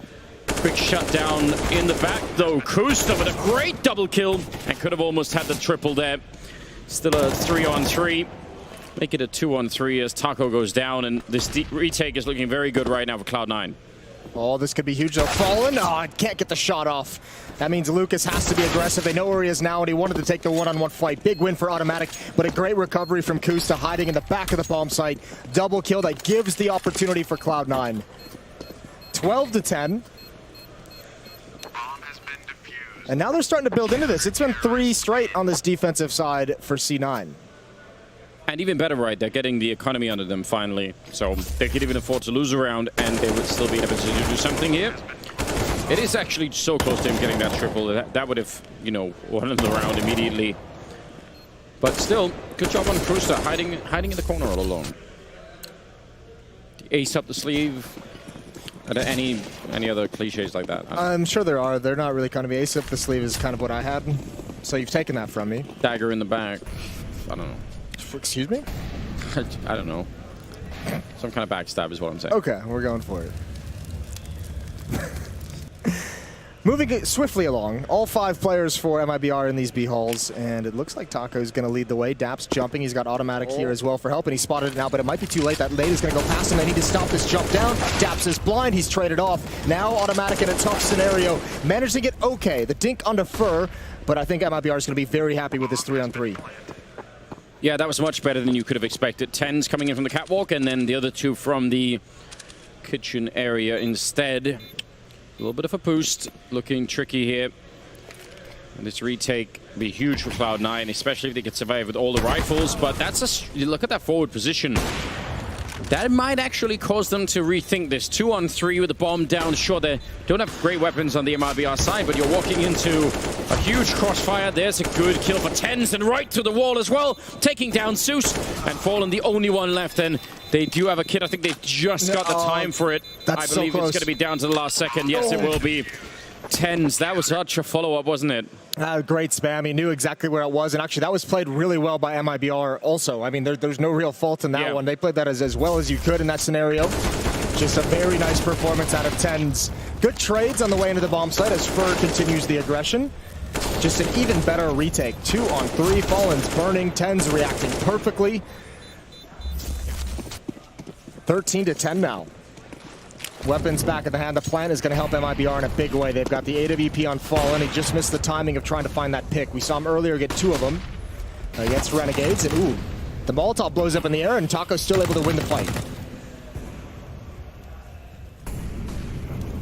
quick shutdown in the back, though. Kusta with a great double kill and could have almost had the triple there. Still a 3-on-3. Make it a 2-on-3 as Taco goes down, and this retake is looking very good right now for Cloud9. Oh, this could be huge. They'll Fallen. Oh, I can't get the shot off. That means Lucas has to be aggressive. They know where he is now, and he wanted to take the one-on-one fight. Big win for Automatic, but a great recovery from Kusta, hiding in the back of the bomb site. Double kill that gives the opportunity for Cloud9. 12-10. And now they're starting to build into this. It's been 3 straight on this defensive side for C9. And even better, right, they're getting the economy under them finally. So they could even afford to lose a round, and they would still be able to do something here. It is actually so close to him getting that triple. That would have, you know, won the round immediately. But still, good job on Kusta, hiding in the corner all alone. The ace up the sleeve. Are there any other cliches like that? I'm sure there are. They're not really coming to me. Ace up the sleeve is kind of what I had. So you've taken that from me. Dagger in the back. I don't know. Excuse me? I don't know. Some kind of backstab is what I'm saying. Okay, we're going for it. Moving swiftly along, all 5 players for MIBR in these B halls, and it looks like Taco's going to lead the way. Daps jumping, he's got automatic here as well for help, and he spotted it now, but it might be too late. That late is going to go past him. They need to stop this jump down. Daps is blind, he's traded off. Now automatic in a tough scenario, managing it okay. The dink onto Fur, but I think MIBR is going to be very happy with this 3-on-3. Yeah, that was much better than you could have expected. 10's coming in from the catwalk, and then the other 2 from the kitchen area instead. A little bit of a boost, looking tricky here. And this retake will be huge for Cloud9, especially if they could survive with all the rifles. But that's you look at that forward position. That might actually cause them to rethink this. 2-on-3 with the bomb down. Sure, they don't have great weapons on the MIBR side, but you're walking into a huge crossfire. There's a good kill for 10s and right through the wall as well. Taking down Zeus and Fallen, the only one left. And they do have a kid. I think they've just got the time for it. I believe it's going to be down to the last second. Yes, it will be. 10s. That was such a follow-up, wasn't it? Great spam. He knew exactly where it was, and actually that was played really well by MIBR also. I mean, there's no real fault in that one. They played that as well as you could in that scenario. Just a very nice performance out of 10s. Good trades on the way into the bomb site as Fur continues the aggression. Just an even better retake. 2-on-3. Fallen's burning. 10s reacting perfectly. 13-10 now. Weapons back at the hand. The plant is going to help MIBR in a big way. They've got the AWP on Fallen. He just missed the timing of trying to find that pick. We saw him earlier get 2 of them against Renegades. And ooh, the Molotov blows up in the air, and Taco's still able to win the fight.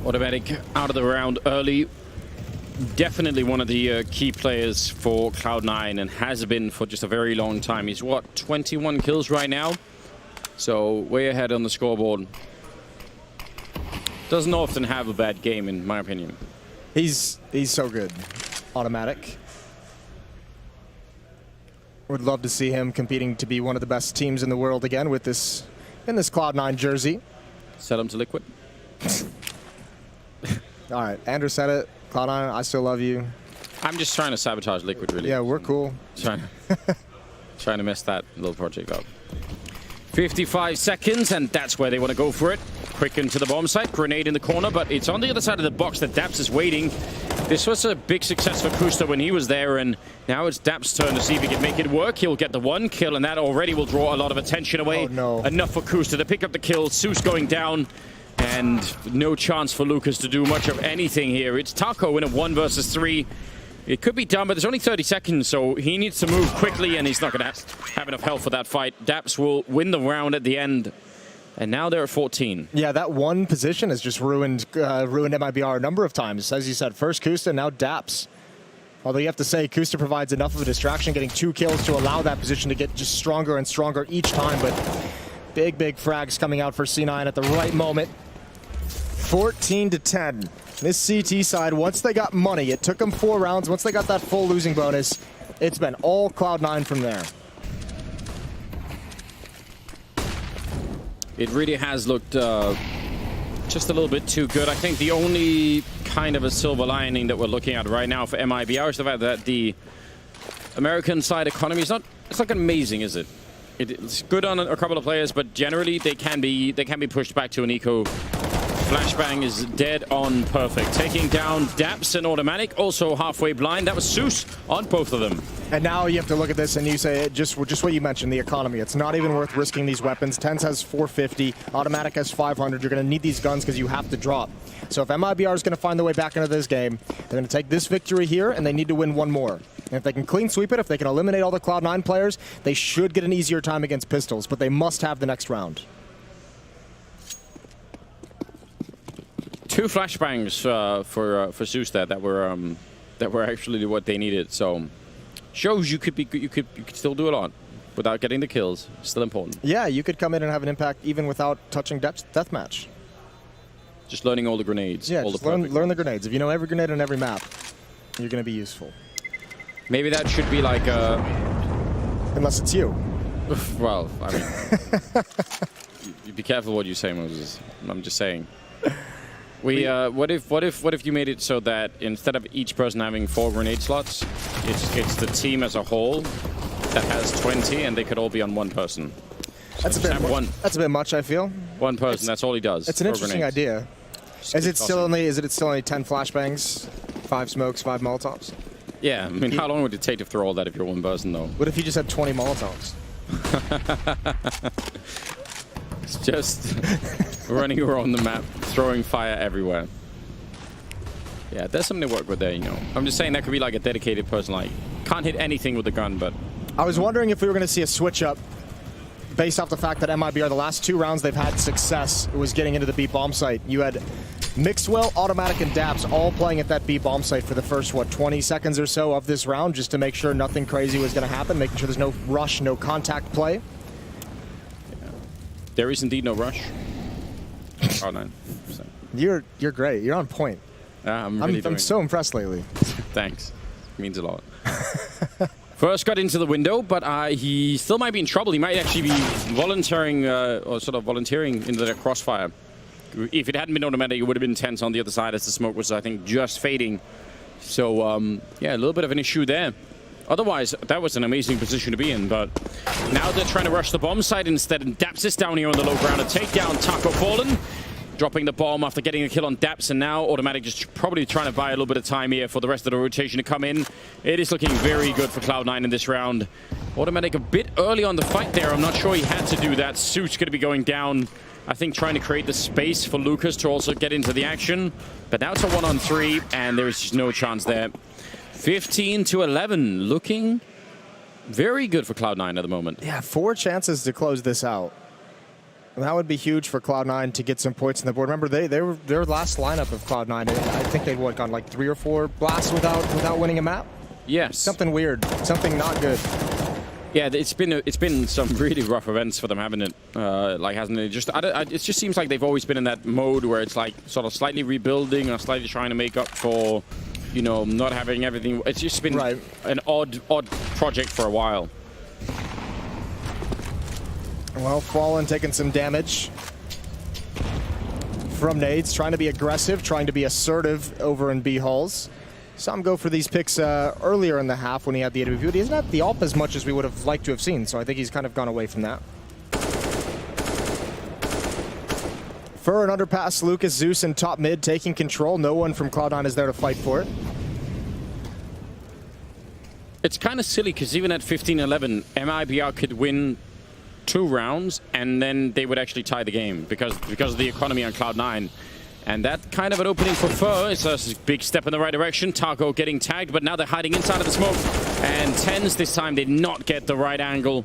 Automatic out of the round early. Definitely one of the key players for Cloud9 and has been for just a very long time. He's, what, 21 kills right now? So way ahead on the scoreboard. Doesn't often have a bad game, in my opinion. He's so good. Automatic. Would love to see him competing to be one of the best teams in the world again with this in this Cloud9 jersey. Sell him to Liquid. All right, Andrew said it. Cloud9, I still love you. I'm just trying to sabotage Liquid, really. Yeah, we're cool. Trying to mess that little project up. 55 seconds, and that's where they want to go for it. Quick into the bomb site, grenade in the corner, but it's on the other side of the box that Daps is waiting. This was a big success for Kusta when he was there, and now it's Daps' turn to see if he can make it work. He'll get the 1 kill, and that already will draw a lot of attention away. Oh, no. Enough for Kusta to pick up the kill. Zeus going down, and no chance for Lucas to do much of anything here. It's Taco in a 1 versus 3. It could be done, but there's only 30 seconds, so he needs to move quickly, and he's not going to have enough health for that fight. Daps will win the round at the end, and now they're at 14. Yeah, that 1 position has just ruined MIBR a number of times. As you said, first Kusta, now Daps. Although you have to say, Kusta provides enough of a distraction, getting 2 kills to allow that position to get just stronger and stronger each time, but big frags coming out for C9 at the right moment. 14-10. This CT side, once they got money, it took them 4 rounds. Once they got that full losing bonus, it's been all Cloud9 from there. It really has looked just a little bit too good. I think the only kind of a silver lining that we're looking at right now for MIBR is the fact that the American side economy is not amazing, is it? It's good on a couple of players, but generally they can be pushed back to an eco. Flashbang is dead on perfect. Taking down Daps and Automatic, also halfway blind. That was Zeus on both of them. And now you have to look at this and you say, just what you mentioned, the economy. It's not even worth risking these weapons. Tens has 450, Automatic has 500. You're going to need these guns because you have to drop. So if MIBR is going to find their way back into this game, they're going to take this victory here and they need to win 1 more. And if they can clean sweep it, if they can eliminate all the Cloud9 players, they should get an easier time against Pistols, but they must have the next round. 2 flashbangs for Zeus that were actually what they needed. So shows you could still do a lot without getting the kills. Still important. Yeah, you could come in and have an impact even without touching deathmatch. Just learning all the grenades. Yeah, all just the learn the grenades. If you know every grenade on every map, you're going to be useful. Maybe that should be like a... Unless it's you. Well, I mean... you be careful what you say, Moses. I'm just saying. What if you made it so that instead of each person having 4 grenade slots, it's the team as a whole that has 20, and they could all be on one person. So That's a bit much, I feel. One person. That's all he does. It's an interesting idea. Is it still only 10 flashbangs, 5 smokes, 5 molotovs? Yeah. I mean, how long would it take to throw all that if you're one person, though? What if you just had 20 molotovs? It's just running around the map, throwing fire everywhere. Yeah, there's something to work with there, you know. I'm just saying that could be like a dedicated person, like, can't hit anything with the gun, but... I was wondering if we were going to see a switch up based off the fact that MIBR, the last 2 rounds they've had success, was getting into the B bomb site. You had Mixwell, Automatic, and Daps all playing at that B bomb site for the first, 20 seconds or so of this round, just to make sure nothing crazy was going to happen, making sure there's no rush, no contact play. Yeah. There is indeed no rush. Cloud9. So. You're great. You're on point. I'm so impressed lately. Thanks. It means a lot. First got into the window, but he still might be in trouble. He might actually be volunteering into the crossfire. If it hadn't been automatic, it would have been tense on the other side as the smoke was, I think, just fading. So, yeah, a little bit of an issue there. Otherwise, that was an amazing position to be in, but now they're trying to rush the bomb site instead, and Daps is down here on the low ground. A takedown, Taco fallen. Dropping the bomb after getting a kill on Daps, and now Automatic just probably trying to buy a little bit of time here for the rest of the rotation to come in. It is looking very good for Cloud9 in this round. Automatic a bit early on the fight there. I'm not sure he had to do that. Suit's going to be going down, I think, trying to create the space for Lucas to also get into the action. But now it's a 1-on-3, and there's just no chance there. 15-11, looking very good for Cloud9 at the moment. Yeah, 4 chances to close this out. And that would be huge for Cloud9 to get some points on the board. Remember, they were their last lineup of Cloud9. I think they'd gone like 3 or 4 blasts without winning a map. Yes. Something weird. Something not good. Yeah, it's been some really rough events for them, haven't it? Like, hasn't it? It just seems like they've always been in that mode where it's like sort of slightly rebuilding or slightly trying to make up for, you know, not having everything. It's just been an odd project for a while. Well, Fallen taking some damage from nades, trying to be aggressive, trying to be assertive over in B halls. Some go for these picks earlier in the half when he had the AWP, but he hasn't had the AWP as much as we would have liked to have seen, so I think he's kind of gone away from that. For an underpass, Lucas, Zeus, and top mid taking control. No one from Cloud9 is there to fight for it. It's kind of silly, because even at 15-11, MIBR could win 2 rounds, and then they would actually tie the game because of the economy on Cloud9. And that kind of an opening for Fur. It's a big step in the right direction. Taco getting tagged, but now they're hiding inside of the smoke. And Tens this time did not get the right angle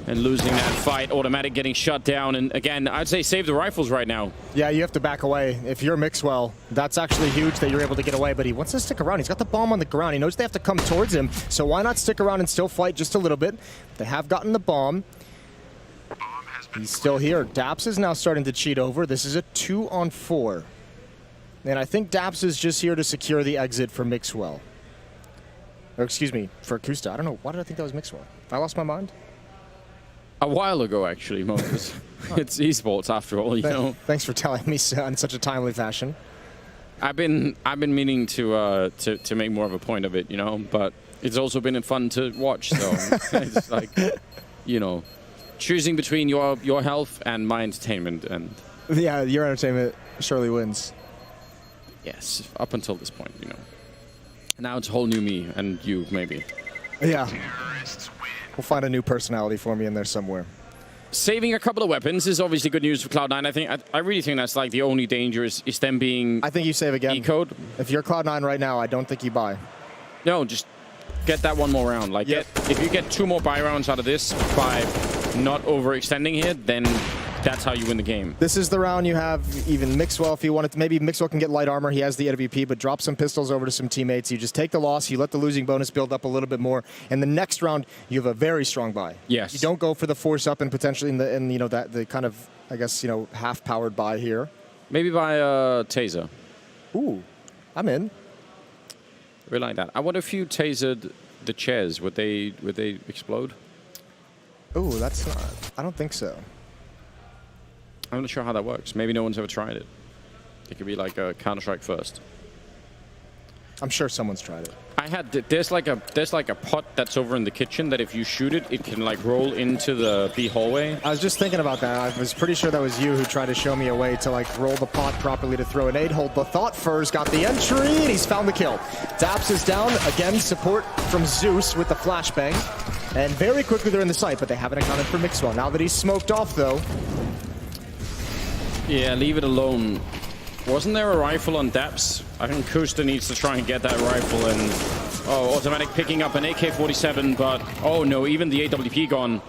and losing that fight. Automatic getting shut down. And again, I'd say save the rifles right now. Yeah, you have to back away. If you're Mixwell, that's actually huge that you're able to get away, but he wants to stick around. He's got the bomb on the ground. He knows they have to come towards him, so why not stick around and still fight just a little bit? They have gotten the bomb. He's still here. Daps is now starting to cheat over. This is a 2-on-4. And I think Daps is just here to secure the exit for Mixwell. Or excuse me, for Akusta. I don't know. Why did I think that was Mixwell? I lost my mind? A while ago, actually, Moses. It's esports after all, you know. Thanks for telling me so in such a timely fashion. I've been meaning to make more of a point of it, you know, but it's also been fun to watch, so it's like, you know, choosing between your health and my entertainment, and yeah, your entertainment surely wins. Yes, up until this point, you know. Now it's a whole new me and you, maybe. Yeah. We'll find a new personality for me in there somewhere. Saving a couple of weapons is obviously good news for Cloud9. I really think that's like the only danger is them being... I think you save again. E-code. If you're Cloud9 right now, I don't think you buy. No, just get that one more round. Like, if you get 2 more buy rounds out of this by not overextending here, then that's how you win the game. This is the round you have even Mixwell if you want it. Maybe Mixwell can get light armor. He has the AWP, but drop some pistols over to some teammates. You just take the loss. You let the losing bonus build up a little bit more. And the next round, you have a very strong buy. Yes. You don't go for the force up and potentially in you know the kind of, I guess, you know, half powered buy here. Maybe buy Taser. Ooh, I'm in. We like that. I wonder if you tasered the chairs, would they explode? Ooh, that's not. I don't think so. I'm not sure how that works. Maybe no one's ever tried it. It could be like a Counter-Strike first. I'm sure someone's tried it. I had there's like a pot that's over in the kitchen that if you shoot it, it can like roll into the B hallway. I was just thinking about that. I was pretty sure that was you who tried to show me a way to like roll the pot properly to throw an 8-hole. But Thought Furs got the entry and he's found the kill. Daps is down. Again, support from Zeus with the flashbang. And very quickly they're in the site, but they haven't accounted for Mixwell. Now that he's smoked off though. Yeah, leave it alone. Wasn't there a rifle on Daps? I think Kusta needs to try and get that rifle and... Oh, Automatic picking up an AK-47, but... Oh no, even the AWP gone.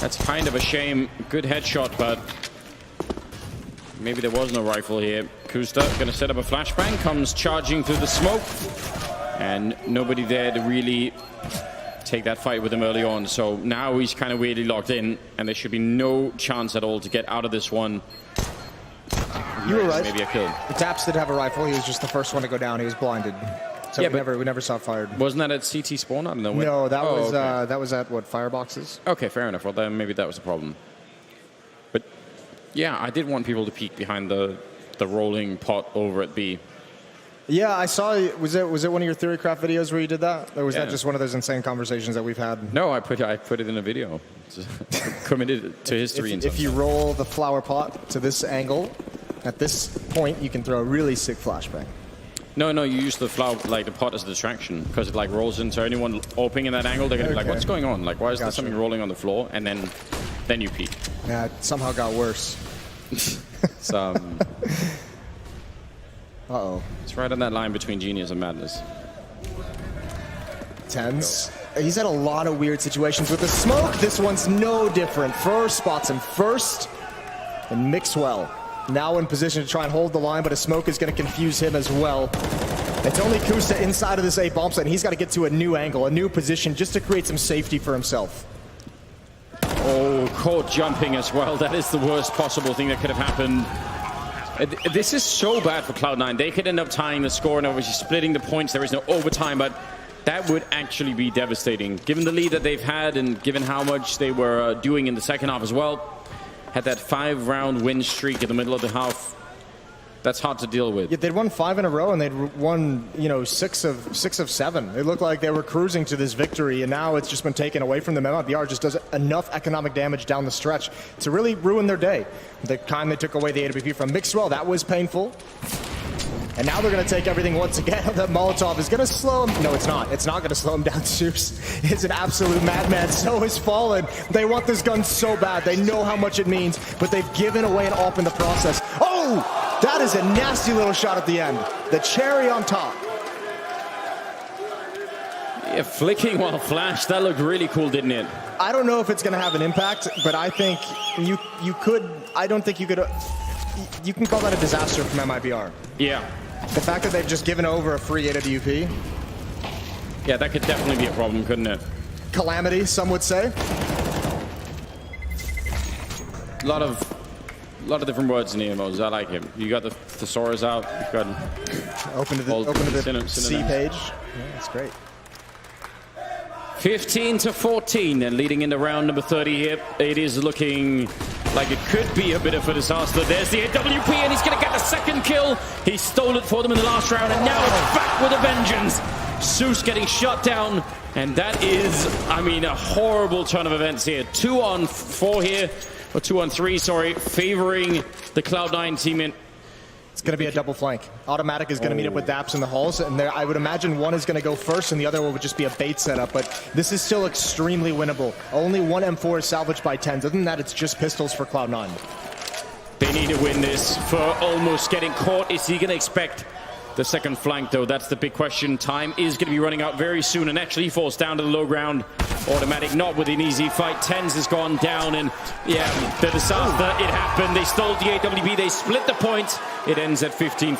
That's kind of a shame. Good headshot, but... Maybe there was no rifle here. Kusta gonna set up a flashbang, comes charging through the smoke. And nobody there to really take that fight with him early on. So now he's kind of weirdly locked in, and there should be no chance at all to get out of this one. You were right. Maybe a kill. Daps did have a rifle. He was just the first one to go down. He was blinded. So yeah, we never saw it fired. Wasn't that at CT spawn? I don't know. No, that was okay. that was at what, fireboxes? Okay, fair enough. Well, then maybe that was the problem. But yeah, I did want people to peek behind the rolling pot over at B. Yeah, I saw. Was it one of your Theorycraft videos where you did that, or was that just one of those insane conversations that we've had? No, I put it in a video. Committed to history. If you roll the flower pot to this angle, at this point, you can throw a really sick flashbang. No, you use the flower, like the pot as a distraction, because it like rolls into anyone opening in that angle. They're gonna be like, "What's going on? Like, why is there something rolling on the floor?" And then you peek. Yeah, it somehow got worse. Uh-oh. It's right on that line between genius and madness. Tense. He's had a lot of weird situations with the smoke. This one's no different. Fur spots him first, and Mixwell now in position to try and hold the line, but a smoke is going to confuse him as well. It's only Kusta inside of this A bomb site, and he's got to get to a new angle, a new position, just to create some safety for himself. Oh, caught jumping as well. That is the worst possible thing that could have happened. This is so bad for Cloud9. They could end up tying the score and obviously splitting the points. There is no overtime, but that would actually be devastating. Given the lead that they've had and given how much they were doing in the second half as well, had that 5-round win streak in the middle of the half. That's hard to deal with. Yeah, they'd won 5 in a row, and they'd won, 6 of 7. It looked like they were cruising to this victory, and now it's just been taken away from them. MIBR just does enough economic damage down the stretch to really ruin their day. The time they took away the AWP from Mixwell, that was painful. And now they're going to take everything once again. That Molotov is going to slow him. No, it's not. It's not going to slow him down. Zeus is an absolute madman. So is Fallen. They want this gun so bad. They know how much it means, but they've given away an AWP in the process. Oh! That is a nasty little shot at the end. The cherry on top. Yeah, flicking while flash. That looked really cool, didn't it? I don't know if it's going to have an impact, but I think you could. I don't think you could. You can call that a disaster from MIBR. Yeah. The fact that they've just given over a free AWP. Yeah, that could definitely be a problem, couldn't it? Calamity, some would say. A lot of different words in EMOs. I like him. You got the thesaurus out. You've got open to the C page. Yeah, that's great. 15-14, and leading into round number 30 here. It is looking like it could be a bit of a disaster. There's the AWP, and he's going to get the second kill. He stole it for them in the last round, and now it's back with a vengeance. Zeus getting shot down, and that is, I mean, a horrible turn of events here. 2-on-4 here. Or 2-on-3, sorry, favoring the Cloud9 team in. It's going to be a double flank. Automatic is going to meet up with Daps in the halls, and there, I would imagine one is going to go first, and the other one would just be a bait setup. But this is still extremely winnable. Only one M4 is salvaged by 10s. Other than that, it's just pistols for Cloud9. They need to win this for almost getting caught. Is he going to expect the second flank, though? That's the big question. Time is going to be running out very soon, and actually he falls down to the low ground. Automatic not with an easy fight. Tens has gone down, and yeah, the disaster, it happened. They stole the AWP, they split the points. It ends at 15.